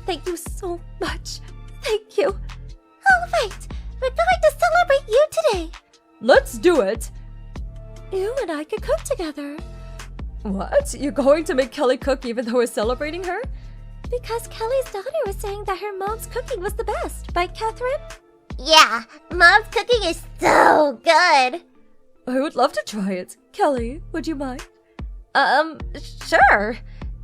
Thank you so much. Thank you. All right, we're going to celebrate you today. Let's do it. You and I can cook together. What? You're going to make Kelly cook even though we're celebrating her? Because Kelly's daughter was saying that her mom's cooking was the best, right, Catherine? Yeah, Mom's cooking is so good. I would love to try it. Kelly, would you mind? Sure.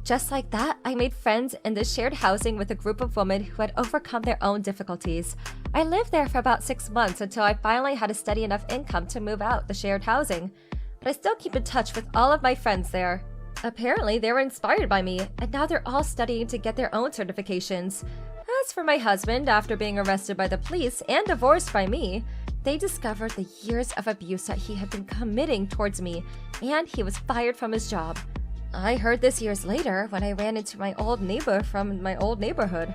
Just like that, I made friends in the shared housing with a group of women who had overcome their own difficulties. I lived there for about 6 months until I finally had a steady enough income to move out the shared housing. But I still keep in touch with all of my friends there. Apparently, they were inspired by me, and now they're all studying to get their own certifications. As for my husband, after being arrested by the police and divorced by me, they discovered the years of abuse that he had been committing towards me, and he was fired from his job. I heard this years later when I ran into my old neighbor from my old neighborhood.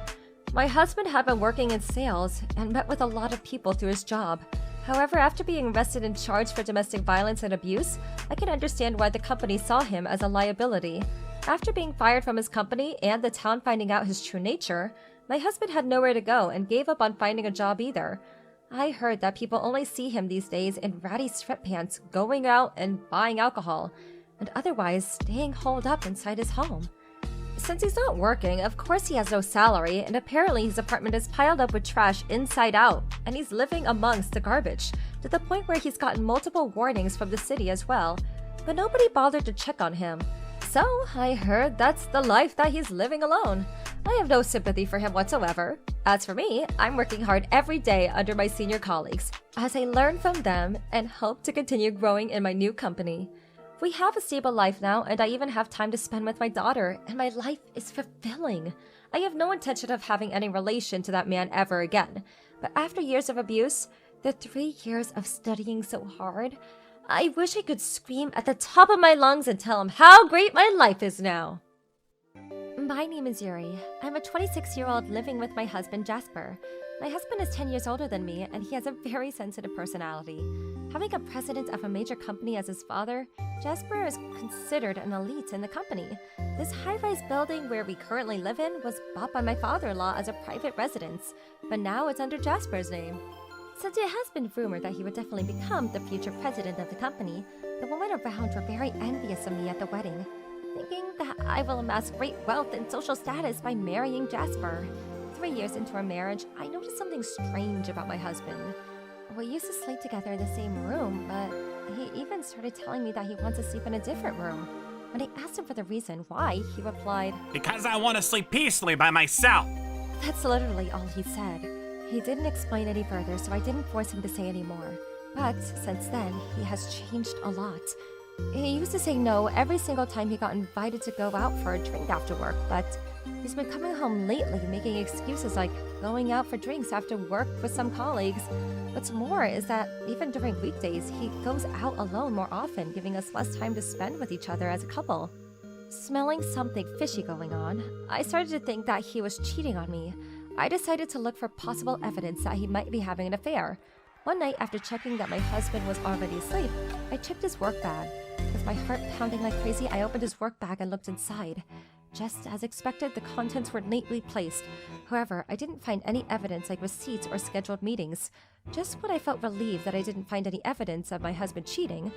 My husband had been working in sales and met with a lot of people through his job. However, after being arrested and charged for domestic violence and abuse, I can understand why the company saw him as a liability. After being fired from his company and the town finding out his true nature, my husband had nowhere to go and gave up on finding a job either. I heard that people only see him these days in ratty sweatpants, going out and buying alcohol, and otherwise staying holed up inside his home. Since he's not working, of course he has no salary, and apparently his apartment is piled up with trash inside out, and he's living amongst the garbage, to the point where he's gotten multiple warnings from the city as well, but nobody bothered to check on him. So I heard that's the life that he's living alone. I have no sympathy for him whatsoever. As for me, I'm working hard every day under my senior colleagues, as I learn from them and hope to continue growing in my new company. We have a stable life now, and I even have time to spend with my daughter, and my life is fulfilling. I have no intention of having any relation to that man ever again. But after years of abuse, the 3 years of studying so hard, I wish I could scream at the top of my lungs and tell him how great my life is now. My name is Yuri. I'm a 26-year-old living with my husband, Jasper. My husband is 10 years older than me, and he has a very sensitive personality. Having a president of a major company as his father, Jasper is considered an elite in the company. This high-rise building where we currently live in was bought by my father-in-law as a private residence, but now it's under Jasper's name. Since it has been rumored that he would definitely become the future president of the company, the women around were very envious of me at the wedding, thinking that I will amass great wealth and social status by marrying Jasper. 3 years into our marriage, I noticed something strange about my husband. We used to sleep together in the same room, but he even started telling me that he wants to sleep in a different room. When I asked him for the reason why, he replied, Because I want to sleep peacefully by myself. That's literally all he said. He didn't explain any further, so I didn't force him to say any more. But since then, he has changed a lot. He used to say no every single time he got invited to go out for a drink after work, but he's been coming home lately making excuses like going out for drinks after work with some colleagues. What's more is that even during weekdays, he goes out alone more often, giving us less time to spend with each other as a couple. Smelling something fishy going on, I started to think that he was cheating on me. I decided to look for possible evidence that he might be having an affair. One night, after checking that my husband was already asleep, I checked his work bag. With my heart pounding like crazy, I opened his work bag and looked inside. Just as expected, the contents were neatly placed. However, I didn't find any evidence like receipts or scheduled meetings. Just when I felt relieved that I didn't find any evidence of my husband cheating,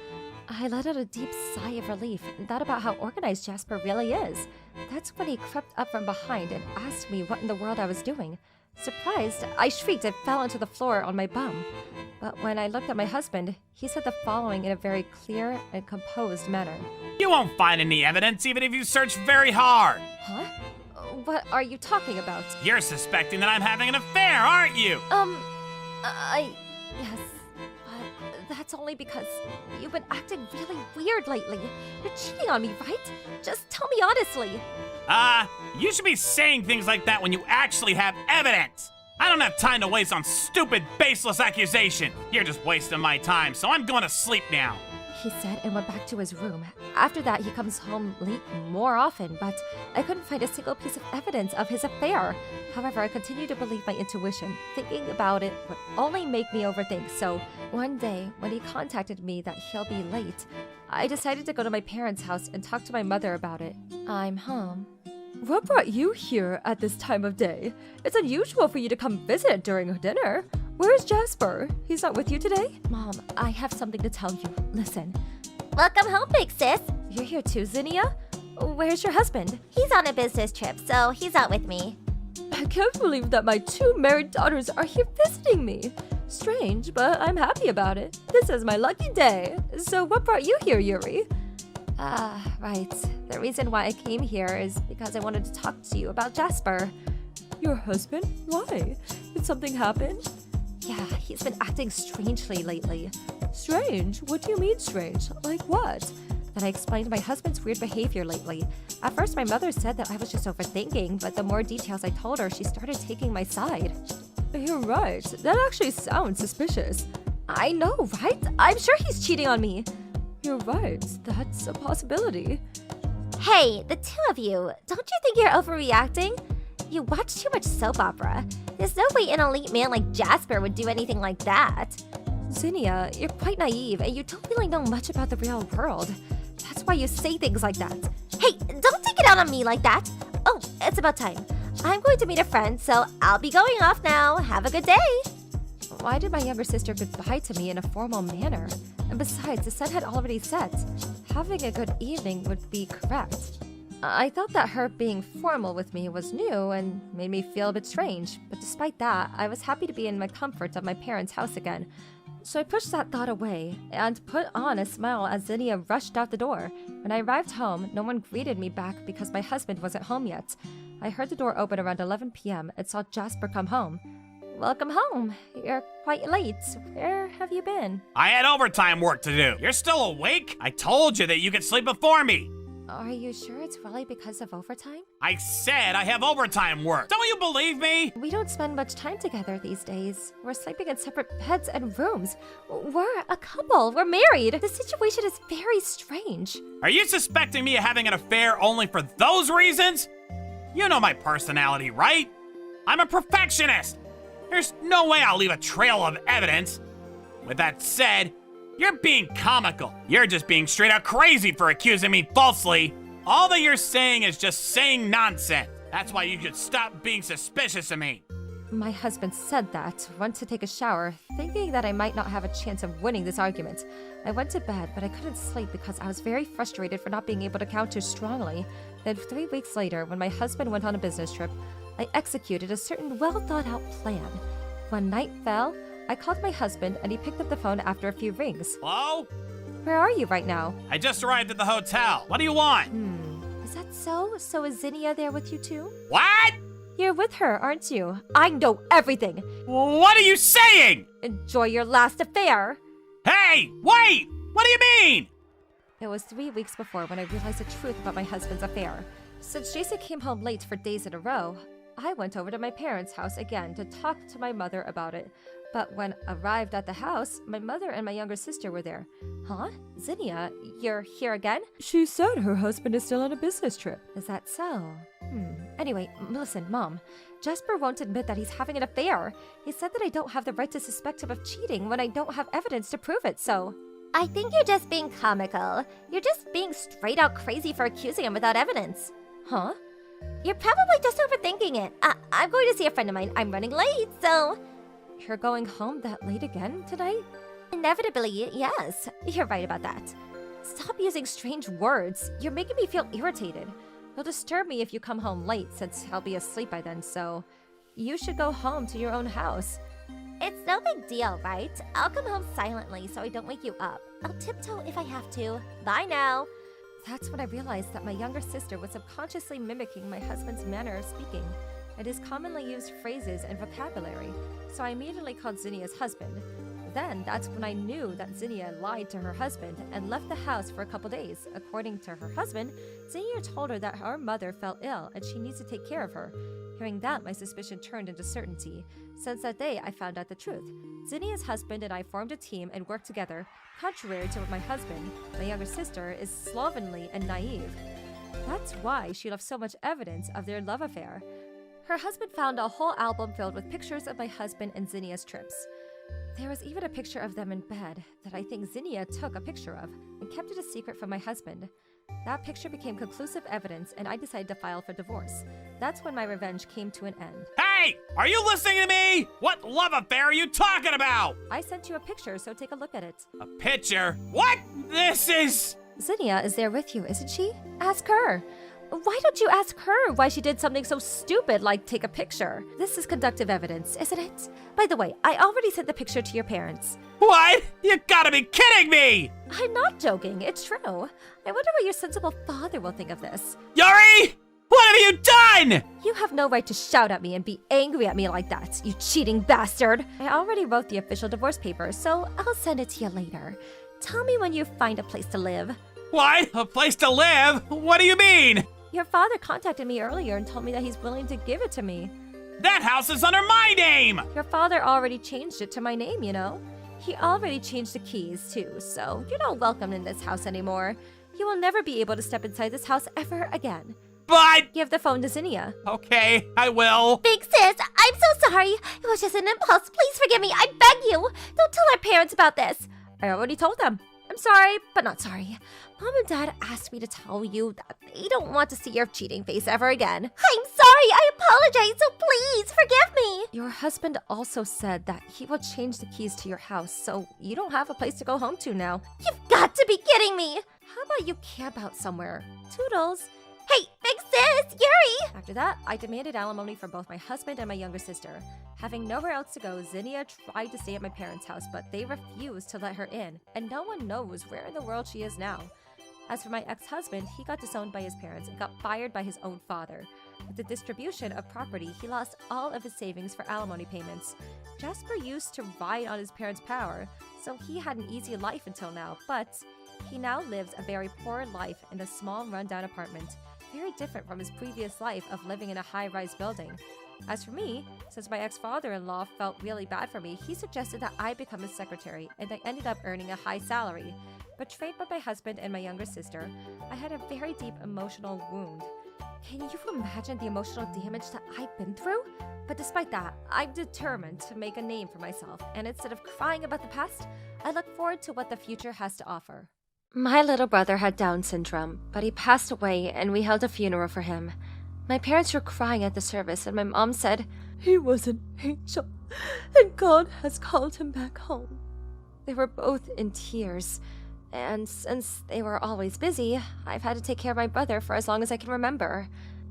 I let out a deep sigh of relief and thought about how organized Jasper really is. That's when he crept up from behind and asked me what in the world I was doing. Surprised, I shrieked and fell onto the floor on my bum. But when I looked at my husband, he said the following in a very clear and composed manner. You won't find any evidence even if you search very hard. Huh? What are you talking about? You're suspecting that I'm having an affair, aren't you? Yes. But that's only because you've been acting really weird lately. You're cheating on me, right? Just tell me honestly. You should be saying things like that when you actually have evidence. I don't have time to waste on stupid, baseless accusation. You're just wasting my time, so I'm going to sleep now. He said and went back to his room. After that, he comes home late more often, but I couldn't find a single piece of evidence of his affair. However, I continued to believe my intuition. Thinking about it would only make me overthink, so one day, when he contacted me that he'll be late, I decided to go to my parents' house and talk to my mother about it. I'm home. What brought you here at this time of day? It's unusual for you to come visit during dinner. Where's Jasper? He's not with you today? Mom, I have something to tell you. Listen. Welcome home, big sis. You're here too, Zinnia? Where's your husband? He's on a business trip, so he's out with me. I can't believe that my 2 married daughters are here visiting me. Strange, but I'm happy about it. This is my lucky day. So what brought you here, Yuri? Right. The reason why I came here is because I wanted to talk to you about Jasper. Your husband? Why? Did something happen? Yeah, he's been acting strangely lately. Strange? What do you mean strange? Like what? Then I explained my husband's weird behavior lately. At first, my mother said that I was just overthinking, but the more details I told her, she started taking my side. You're right. That actually sounds suspicious. I know, right? I'm sure he's cheating on me. You're right. That's a possibility. Hey, the two of you, don't you think you're overreacting? You watch too much soap opera. There's no way an elite man like Jasper would do anything like that. Zinnia, you're quite naive and you don't really know much about the real world. That's why you say things like that. Hey, don't take it out on me like that. Oh, it's about time. I'm going to meet a friend, so I'll be going off now. Have a good day. Why did my younger sister goodbye to me in a formal manner? And besides, the sun had already set. Having a good evening would be correct. I thought that her being formal with me was new and made me feel a bit strange, but despite that, I was happy to be in the comfort of my parents' house again. So I pushed that thought away and put on a smile as Zinnia rushed out the door. When I arrived home, no one greeted me back because my husband wasn't home yet. I heard the door open around 11 p.m. and saw Jasper come home. Welcome home. You're quite late. Where have you been? I had overtime work to do. You're still awake? I told you that you could sleep before me. Are you sure it's really because of overtime? I said I have overtime work. Don't you believe me? We don't spend much time together these days. We're sleeping in separate beds and rooms. We're a couple. We're married. The situation is very strange. Are you suspecting me of having an affair only for those reasons? You know my personality, right? I'm a perfectionist. There's no way I'll leave a trail of evidence. With that said, you're being comical. You're just being straight out crazy for accusing me falsely. All that you're saying is just saying nonsense. That's why you should stop being suspicious of me. My husband said that, went to take a shower, thinking that I might not have a chance of winning this argument. I went to bed, but I couldn't sleep because I was very frustrated for not being able to counter strongly. Then 3 weeks later, when my husband went on a business trip, I executed a certain well-thought-out plan. When night fell, I called my husband and he picked up the phone after a few rings. Hello? Where are you right now? I just arrived at the hotel. What do you want? Is that so? So is Zinnia there with you too? What? You're with her, aren't you? I know everything. What are you saying? Enjoy your last affair. Hey, wait! What do you mean? It was 3 weeks before when I realized the truth about my husband's affair. Since Jason came home late for days in a row, I went over to my parents' house again to talk to my mother about it. But when arrived at the house, my mother and my younger sister were there. Huh? Zinnia, you're here again? She said her husband is still on a business trip. Is that so? Anyway, listen, Mom. Jasper won't admit that he's having an affair. He said that I don't have the right to suspect him of cheating when I don't have evidence to prove it, so... I think you're just being comical. You're just being straight out crazy for accusing him without evidence. Huh? You're probably just overthinking it. I'm going to see a friend of mine. I'm running late, so... You're going home that late again tonight? Inevitably, yes. You're right about that. Stop using strange words. You're making me feel irritated. You'll disturb me if you come home late since I'll be asleep by then, so... You should go home to your own house. It's no big deal, right? I'll come home silently so I don't wake you up. I'll tiptoe if I have to. Bye now. That's when I realized that my younger sister was subconsciously mimicking my husband's manner of speaking and his commonly used phrases and vocabulary, so I immediately called Zinnia's husband. Then that's when I knew that Zinnia lied to her husband and left the house for a couple days. According to her husband, Zinnia told her that her mother fell ill and she needs to take care of her. Hearing that, my suspicion turned into certainty. Since that day, I found out the truth. Zinnia's husband and I formed a team and worked together, contrary to what my husband, my younger sister, is slovenly and naive. That's why she left so much evidence of their love affair. Her husband found a whole album filled with pictures of my husband and Zinnia's trips. There was even a picture of them in bed that I think Zinnia took a picture of and kept it a secret from my husband. That picture became conclusive evidence and I decided to file for divorce. That's when my revenge came to an end. Hey! Are you listening to me? What love affair are you talking about? I sent you a picture, so take a look at it. A picture? What? This is... Zinnia is there with you, isn't she? Ask her. Why don't you ask her why she did something so stupid like take a picture? This is conductive evidence, isn't it? By the way, I already sent the picture to your parents. What? You gotta be kidding me! I'm not joking, it's true. I wonder what your sensible father will think of this. Yuri! What have you done? You have no right to shout at me and be angry at me like that, you cheating bastard. I already wrote the official divorce papers, so I'll send it to you later. Tell me when you find a place to live. What? A place to live? What do you mean? Your father contacted me earlier and told me that he's willing to give it to me. That house is under my name! Your father already changed it to my name, you know? He already changed the keys, too, so you're not welcome in this house anymore. You will never be able to step inside this house ever again. But... Give the phone to Zinnia. Okay, I will. Big sis, I'm so sorry. It was just an impulse. Please forgive me. I beg you. Don't tell our parents about this. I already told them. I'm sorry, but not sorry. Mom and Dad asked me to tell you that they don't want to see your cheating face ever again. I'm sorry. I apologize. So please forgive me. Your husband also said that he will change the keys to your house, so you don't have a place to go home to now. You've got to be kidding me. How about you camp out somewhere? Toodles. Hey, big sis, Yuri! After that, I demanded alimony from both my husband and my younger sister. Having nowhere else to go, Zinnia tried to stay at my parents' house, but they refused to let her in, and no one knows where in the world she is now. As for my ex-husband, he got disowned by his parents and got fired by his own father. With the distribution of property, he lost all of his savings for alimony payments. Jasper used to ride on his parents' power, so he had an easy life until now, but he now lives a very poor life in a small rundown apartment, very different from his previous life of living in a high-rise building. As for me, since my ex-father-in-law felt really bad for me, he suggested that I become his secretary, and I ended up earning a high salary. Betrayed by my husband and my younger sister, I had a very deep emotional wound. Can you imagine the emotional damage that I've been through? But despite that, I'm determined to make a name for myself, and instead of crying about the past, I look forward to what the future has to offer. My little brother had Down syndrome, but he passed away and we held a funeral for him. My parents were crying at the service and my mom said, "He was an angel, and God has called him back home." They were both in tears, and since they were always busy, I've had to take care of my brother for as long as I can remember.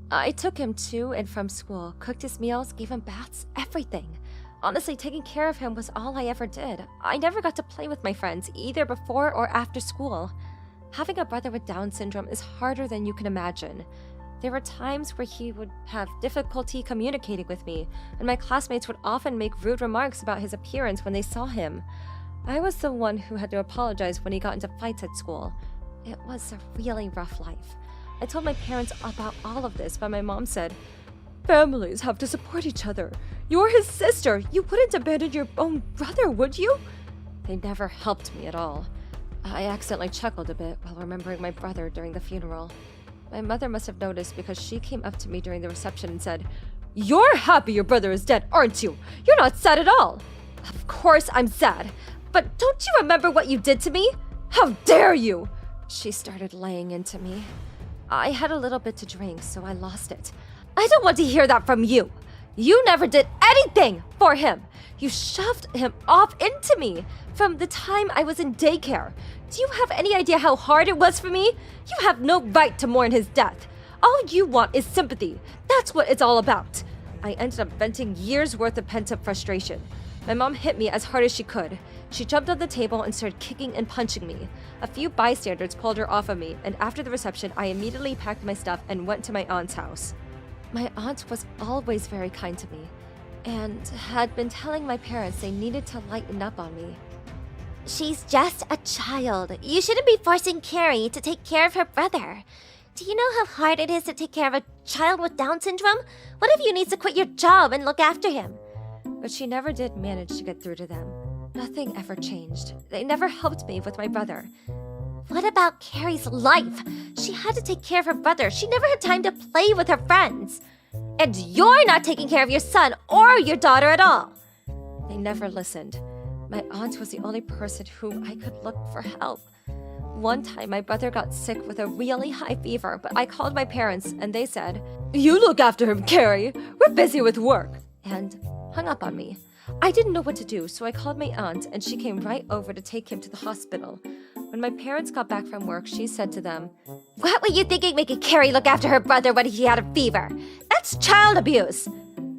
I took him to and from school, cooked his meals, gave him baths, everything. Honestly, taking care of him was all I ever did. I never got to play with my friends, either before or after school. Having a brother with Down syndrome is harder than you can imagine. There were times where he would have difficulty communicating with me, and my classmates would often make rude remarks about his appearance when they saw him. I was the one who had to apologize when he got into fights at school. It was a really rough life. I told my parents about all of this, but my mom said, "Families have to support each other. You're his sister. You wouldn't abandon your own brother, would you?" They never helped me at all. I accidentally chuckled a bit while remembering my brother during the funeral. My mother must have noticed because she came up to me during the reception and said, "You're happy your brother is dead, aren't you? You're not sad at all." Of course I'm sad. But don't you remember what you did to me? How dare you? She started laying into me. I had a little bit to drink, so I lost it. I don't want to hear that from you. You never did anything for him. You shoved him off into me from the time I was in daycare. Do you have any idea how hard it was for me? You have no right to mourn his death. All you want is sympathy. That's what it's all about. I ended up venting years' worth of pent-up frustration. My mom hit me as hard as she could. She jumped on the table and started kicking and punching me. A few bystanders pulled her off of me, and after the reception, I immediately packed my stuff and went to my aunt's house. My aunt was always very kind to me, and had been telling my parents they needed to lighten up on me. She's just a child. You shouldn't be forcing Carrie to take care of her brother. Do you know how hard it is to take care of a child with Down syndrome? What if you need to quit your job and look after him? But she never did manage to get through to them. Nothing ever changed. They never helped me with my brother. What about Carrie's life? She had to take care of her brother. She never had time to play with her friends. And you're not taking care of your son or your daughter at all. They never listened. My aunt was the only person who I could look for help. One time, my brother got sick with a really high fever, but I called my parents and they said, "You look after him, Carrie. We're busy with work," and hung up on me. I didn't know what to do, so I called my aunt and she came right over to take him to the hospital. When my parents got back from work, she said to them, "What were you thinking making Carrie look after her brother when he had a fever? That's child abuse."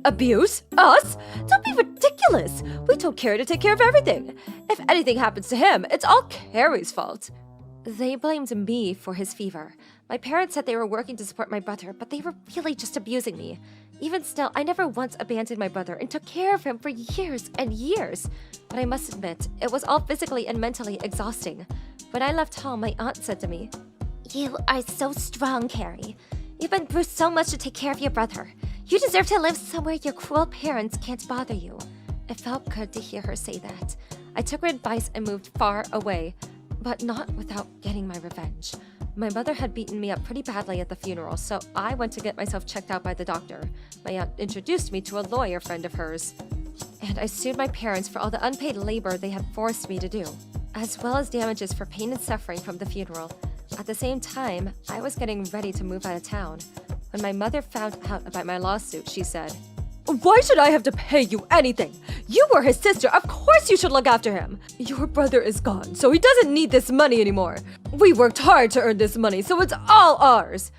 "Abuse? Us? Don't be ridiculous. We told Carrie to take care of everything. If anything happens to him, it's all Carrie's fault." They blamed me for his fever. My parents said they were working to support my brother, but they were really just abusing me. Even still, I never once abandoned my brother and took care of him for years and years. But I must admit, it was all physically and mentally exhausting. When I left home, my aunt said to me, "You are so strong, Carrie. You've been through so much to take care of your brother. You deserve to live somewhere your cruel parents can't bother you." It felt good to hear her say that. I took her advice and moved far away, but not without getting my revenge. My mother had beaten me up pretty badly at the funeral, so I went to get myself checked out by the doctor. My aunt introduced me to a lawyer friend of hers, and I sued my parents for all the unpaid labor they had forced me to do, as well as damages for pain and suffering from the funeral. At the same time, I was getting ready to move out of town. When my mother found out about my lawsuit, she said, "Why should I have to pay you anything? You were his sister. Of course you should look after him. Your brother is gone, so he doesn't need this money anymore. We worked hard to earn this money, so it's all ours."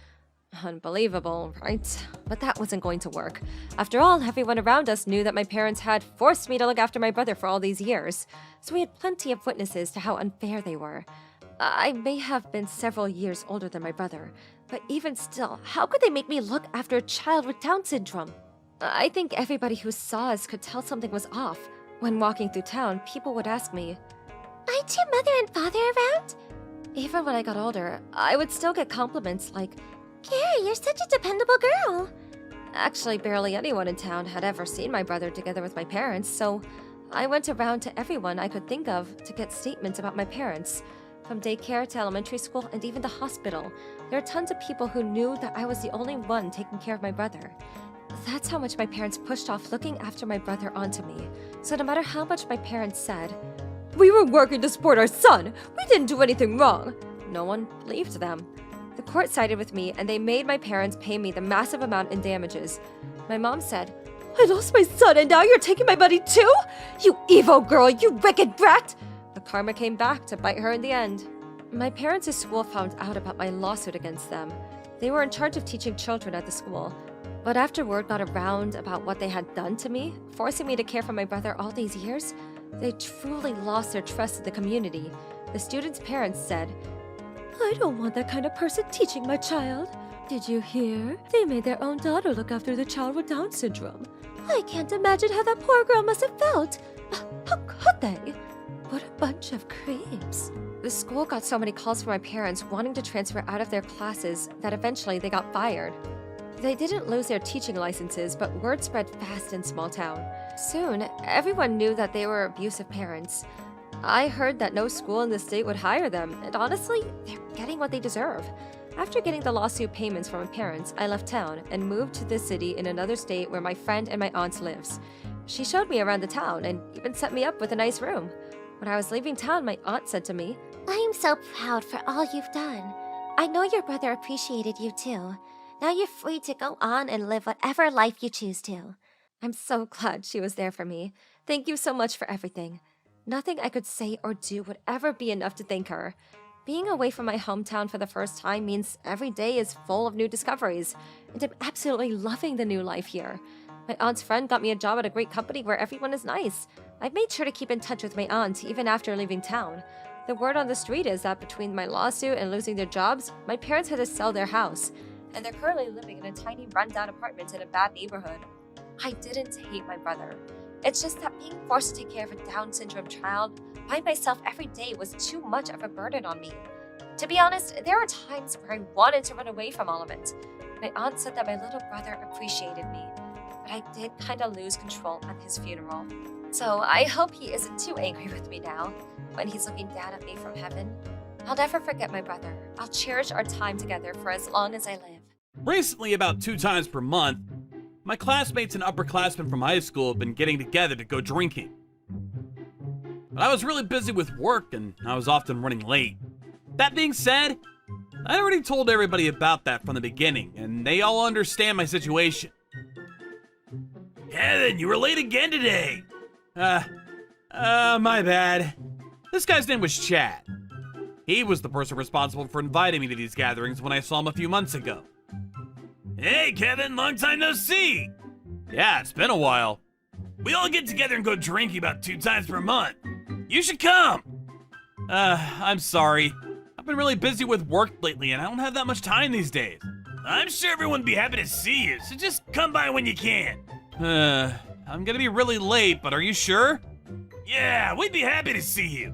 Unbelievable, right? But that wasn't going to work. After all, everyone around us knew that my parents had forced me to look after my brother for all these years, so we had plenty of witnesses to how unfair they were. I may have been several years older than my brother, but even still, how could they make me look after a child with Down syndrome? I think everybody who saw us could tell something was off. When walking through town, people would ask me, "Aren't your mother and father around?" Even when I got older, I would still get compliments like, "Carrie, you're such a dependable girl." Actually, barely anyone in town had ever seen my brother together with my parents, so I went around to everyone I could think of to get statements about my parents. From daycare to elementary school and even the hospital, there are tons of people who knew that I was the only one taking care of my brother. That's how much my parents pushed off looking after my brother onto me. So no matter how much my parents said, "We were working to support our son. We didn't do anything wrong," no one believed them. The court sided with me and they made my parents pay me the massive amount in damages. My mom said, "I lost my son and now you're taking my money too? You evil girl, you wicked brat!" The karma came back to bite her in the end. My parents' school found out about my lawsuit against them. They were in charge of teaching children at the school. But after word got around about what they had done to me, forcing me to care for my brother all these years, they truly lost their trust in the community. The students' parents said, "I don't want that kind of person teaching my child. Did you hear? They made their own daughter look after the child with Down syndrome. I can't imagine how that poor girl must have felt. How could they? What a bunch of creeps." The school got so many calls from my parents wanting to transfer out of their classes that eventually they got fired. They didn't lose their teaching licenses, but word spread fast in small town. Soon, everyone knew that they were abusive parents. I heard that no school in the state would hire them, and honestly, they're getting what they deserve. After getting the lawsuit payments from my parents, I left town and moved to this city in another state where my friend and my aunt lives. She showed me around the town and even set me up with a nice room. When I was leaving town, my aunt said to me, I'm so proud for all you've done. I know your brother appreciated you too. Now you're free to go on and live whatever life you choose to. "I'm so glad she was there for me. Thank you so much for everything. Nothing I could say or do would ever be enough to thank her. Being away from my hometown for the first time means every day is full of new discoveries, and I'm absolutely loving the new life here. My aunt's friend got me a job at a great company where everyone is nice. I've made sure to keep in touch with my aunt even after leaving town. The word on the street is that between my lawsuit and losing their jobs, my parents had to sell their house, and they're currently living in a tiny rundown apartment in a bad neighborhood. I didn't hate my brother. It's just that being forced to take care of a Down syndrome child by myself every day was too much of a burden on me. To be honest, there were times where I wanted to run away from all of it. My aunt said that my little brother appreciated me, but I did kind of lose control at his funeral. So I hope he isn't too angry with me now when he's looking down at me from heaven. I'll never forget my brother. I'll cherish our time together for as long as I live. Recently, about 2 times per month, my classmates and upperclassmen from high school have been getting together to go drinking. But I was really busy with work and I was often running late. That being said, I already told everybody about that from the beginning, and they all understand my situation. Kevin, you were late again today. My bad. This guy's name was Chad. He was the person responsible for inviting me to these gatherings when I saw him a few months ago. Hey, Kevin, long time no see. Yeah, it's been a while. We all get together and go drinking about 2 times per month. You should come. I'm sorry. I've been really busy with work lately and I don't have that much time these days. I'm sure everyone would be happy to see you, so just come by when you can. I'm gonna be really late, but are you sure? Yeah, we'd be happy to see you.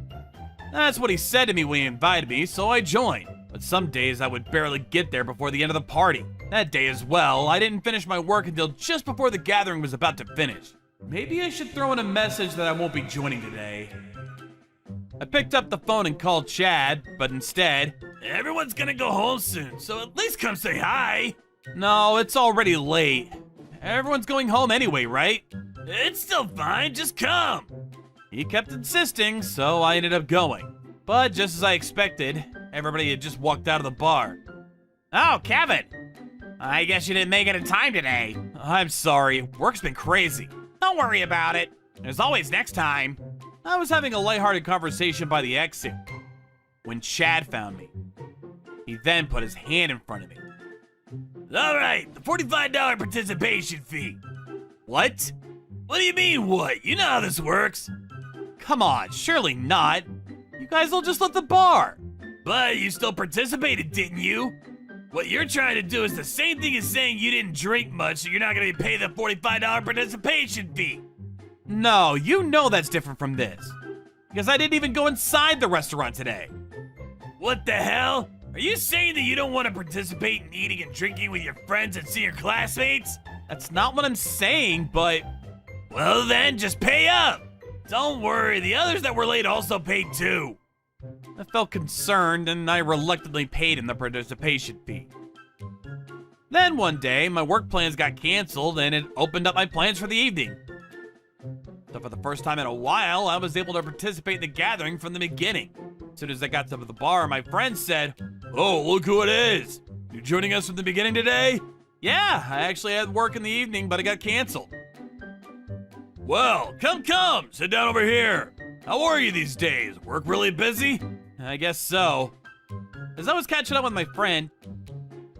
That's what he said to me when he invited me, so I joined. But some days I would barely get there before the end of the party. That day as well, I didn't finish my work until just before the gathering was about to finish. Maybe I should throw in a message that I won't be joining today. I picked up the phone and called Chad, but instead... Everyone's gonna go home soon, so at least come say hi. No, it's already late. Everyone's going home anyway, right? It's still fine, just come. He kept insisting, so I ended up going. But just as I expected, everybody had just walked out of the bar. Oh, Kevin. I guess you didn't make it in time today. I'm sorry, work's been crazy. Don't worry about it. There's always next time. I was having a lighthearted conversation by the exit when Chad found me. He then put his hand in front of me. All right, the $45 participation fee. What? What do you mean, what? You know how this works. Come on, surely not. You guys will just left the bar. But you still participated, didn't you? What you're trying to do is the same thing as saying you didn't drink much, so you're not gonna be paid the $45 participation fee. No, you know that's different from this. Because I didn't even go inside the restaurant today. What the hell? Are you saying that you don't want to participate in eating and drinking with your friends and see your classmates? That's not what I'm saying, but... Well then, just pay up. Don't worry, the others that were late also paid too. I felt concerned and I reluctantly paid him the participation fee. Then one day, my work plans got canceled and it opened up my plans for the evening. So for the first time in a while, I was able to participate in the gathering from the beginning. As soon as I got to the bar, my friend said, "Oh, look who it is. You joining us from the beginning today?" "Yeah, I actually had work in the evening, but it got canceled." "Well, come, sit down over here. How are you these days? Work really busy?" I guess so. As I was catching up with my friend,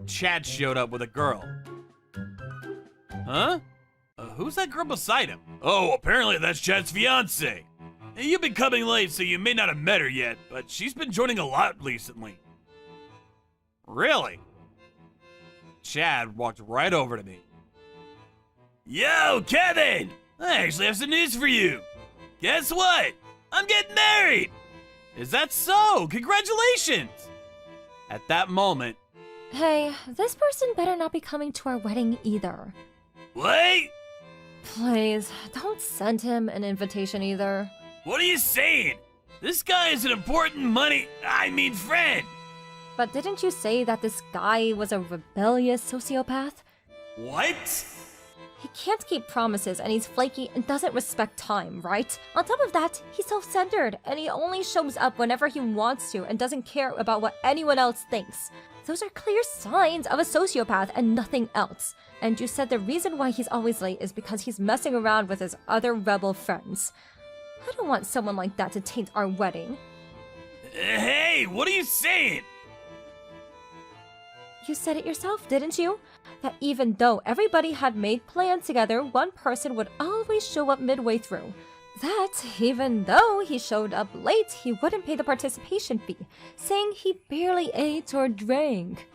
Chad showed up with a girl. Huh? Who's that girl beside him? Oh, apparently that's Chad's fiance. Hey, you've been coming late, so you may not have met her yet, but she's been joining a lot recently. Really? Chad walked right over to me. Yo, Kevin! I actually have some news for you. Guess what? I'm getting married! Is that so? Congratulations! At that moment, Hey, this person better not be coming to our wedding either. Wait! Please, don't send him an invitation either. What are you saying? This guy is an important friend. But didn't you say that this guy was a rebellious sociopath? What? He can't keep promises and he's flaky and doesn't respect time, right? On top of that, he's self-centered and he only shows up whenever he wants to and doesn't care about what anyone else thinks. Those are clear signs of a sociopath and nothing else. And you said the reason why he's always late is because he's messing around with his other rebel friends. I don't want someone like that to taint our wedding. Hey, what are you saying? You said it yourself, didn't you? That even though everybody had made plans together, one person would always show up midway through. That, even though he showed up late, he wouldn't pay the participation fee, saying he barely ate or drank.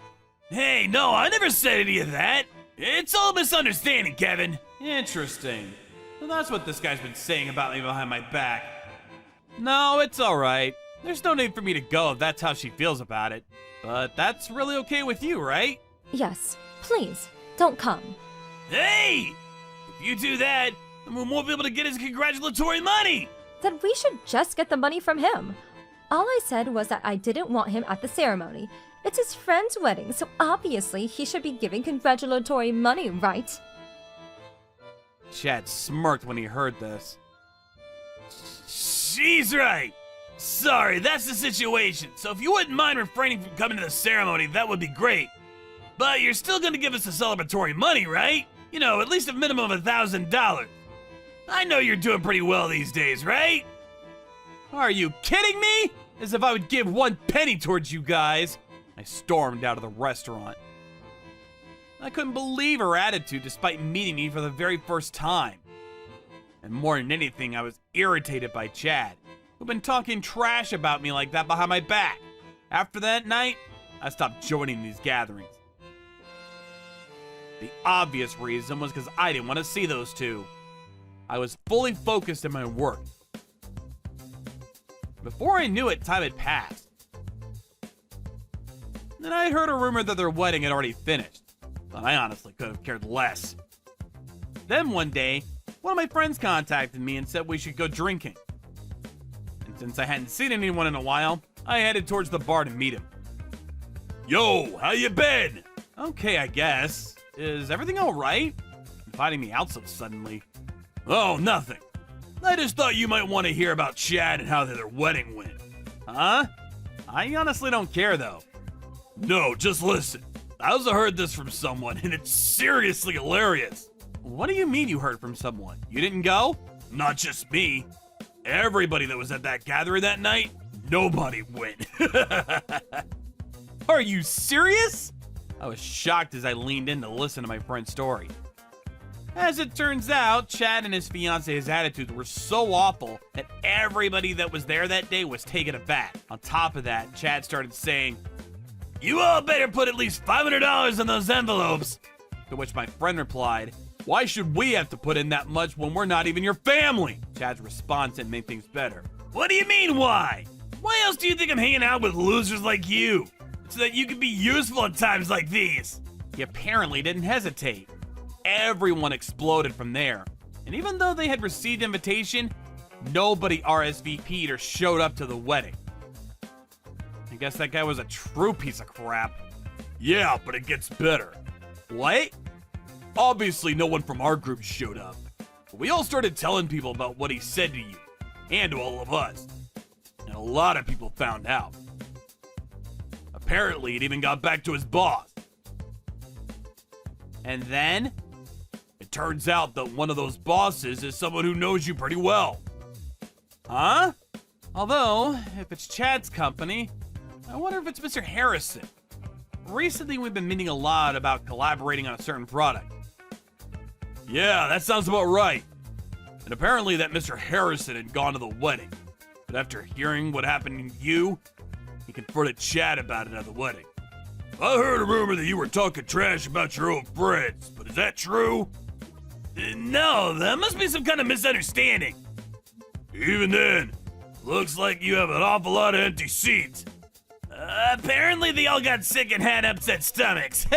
Hey, no, I never said any of that. It's all a misunderstanding, Kevin. interesting. So that's what this guy's been saying about me behind my back. No, it's alright. There's no need for me to go if that's how she feels about it. But that's really okay with you, right? Yes, please, don't come. Hey! If you do that, then we won't be able to get his congratulatory money! Then we should just get the money from him. All I said was that I didn't want him at the ceremony. It's his friend's wedding, so obviously he should be giving congratulatory money, right? Chad smirked when he heard this. She's right. Sorry, that's the situation. So if you wouldn't mind refraining from coming to the ceremony, that would be great. But you're still gonna give us the celebratory money, right? You know, at least a minimum of $1,000. I know you're doing pretty well these days, right? Are you kidding me? As if I would give 1 penny towards you guys. I stormed out of the restaurant. I couldn't believe her attitude despite meeting me for the very first time. And more than anything, I was irritated by Chad, who'd been talking trash about me like that behind my back. After that night, I stopped joining these gatherings. The obvious reason was because I didn't want to see those two. I was fully focused in my work. Before I knew it, time had passed. Then I heard a rumor that their wedding had already finished, but I honestly could have cared less. Then one day, one of my friends contacted me and said we should go drinking. And since I hadn't seen anyone in a while, I headed towards the bar to meet him. Yo, how you been? Okay, I guess. Is everything alright? Inviting me out so suddenly. Oh, nothing. I just thought you might want to hear about Chad and how their wedding went. Huh? I honestly don't care though. No, just listen. I also heard this from someone, and it's seriously hilarious. What do you mean you heard from someone? You didn't go? Not just me. Everybody that was at that gathering that night, nobody went. Are you serious? I was shocked as I leaned in to listen to my friend's story. As it turns out, Chad and his fiance's attitudes were so awful that everybody that was there that day was taken aback. On top of that, Chad started saying, You all better put at least $500 in those envelopes. to which my friend replied, Why should we have to put in that much when we're not even your family? Chad's response didn't make things better. What do you mean, why? Why else do you think I'm hanging out with losers like you? So that you can be useful at times like these. He apparently didn't hesitate. Everyone exploded from there. And even though they had received invitation, nobody RSVP'd or showed up to the wedding. I guess that guy was a true piece of crap. Yeah, but it gets better. What? Obviously, no one from our group showed up. But we all started telling people about what he said to you, and to all of us. And a lot of people found out. Apparently, it even got back to his boss. And then? It turns out that one of those bosses is someone who knows you pretty well. Huh? Although, if it's Chad's company, I wonder if it's Mr. Harrison. Recently, we've been meeting a lot about collaborating on a certain product. Yeah, that sounds about right. And apparently that Mr. Harrison had gone to the wedding. But after hearing what happened to you, he confronted Chad about it at the wedding. I heard a rumor that you were talking trash about your old friends, but is that true? No, that must be some kind of misunderstanding. Even then, looks like you have an awful lot of empty seats. Apparently they all got sick and had upset stomachs.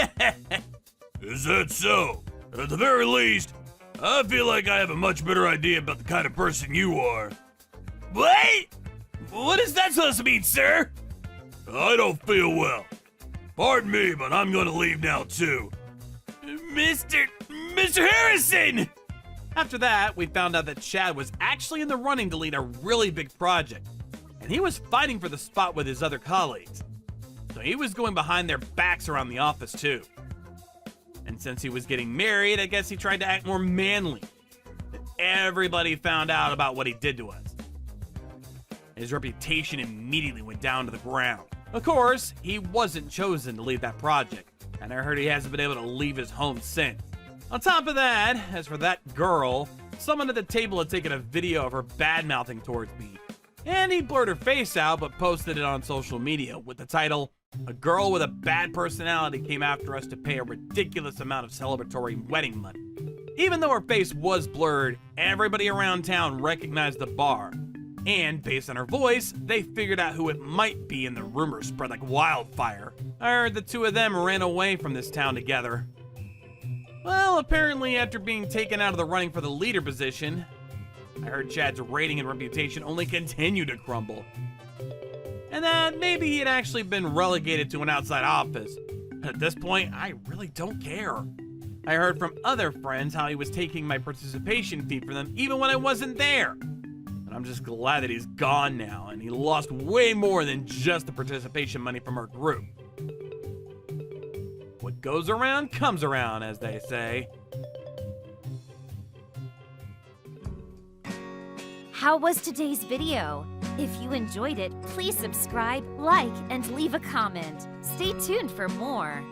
Is that so? At the very least, I feel like I have a much better idea about the kind of person you are. Wait! What is that supposed to mean, sir? I don't feel well. Pardon me, but I'm gonna leave now too. Mr. Harrison! After that, we found out that Chad was actually in the running to lead a really big project, and he was fighting for the spot with his other colleagues. So he was going behind their backs around the office too. And since he was getting married, I guess he tried to act more manly. But everybody found out about what he did to us. His reputation immediately went down to the ground. Of course, he wasn't chosen to lead that project, and I heard he hasn't been able to leave his home since. On top of that, as for that girl, someone at the table had taken a video of her bad-mouthing towards me, and he blurred her face out but posted it on social media with the title, "A girl with a bad personality came after us to pay a ridiculous amount of celebratory wedding money." Even though her face was blurred, everybody around town recognized the bar. And based on her voice, they figured out who it might be, and the rumors spread like wildfire. I heard the two of them ran away from this town together. Well, apparently after being taken out of the running for the leader position, I heard Chad's rating and reputation only continued to crumble. And that maybe he had actually been relegated to an outside office. At this point, I really don't care. I heard from other friends how he was taking my participation fee from them even when I wasn't there. And I'm just glad that he's gone now, and he lost way more than just the participation money from our group. What goes around comes around, as they say. How was today's video? If you enjoyed it, please subscribe, like, and leave a comment. Stay tuned for more.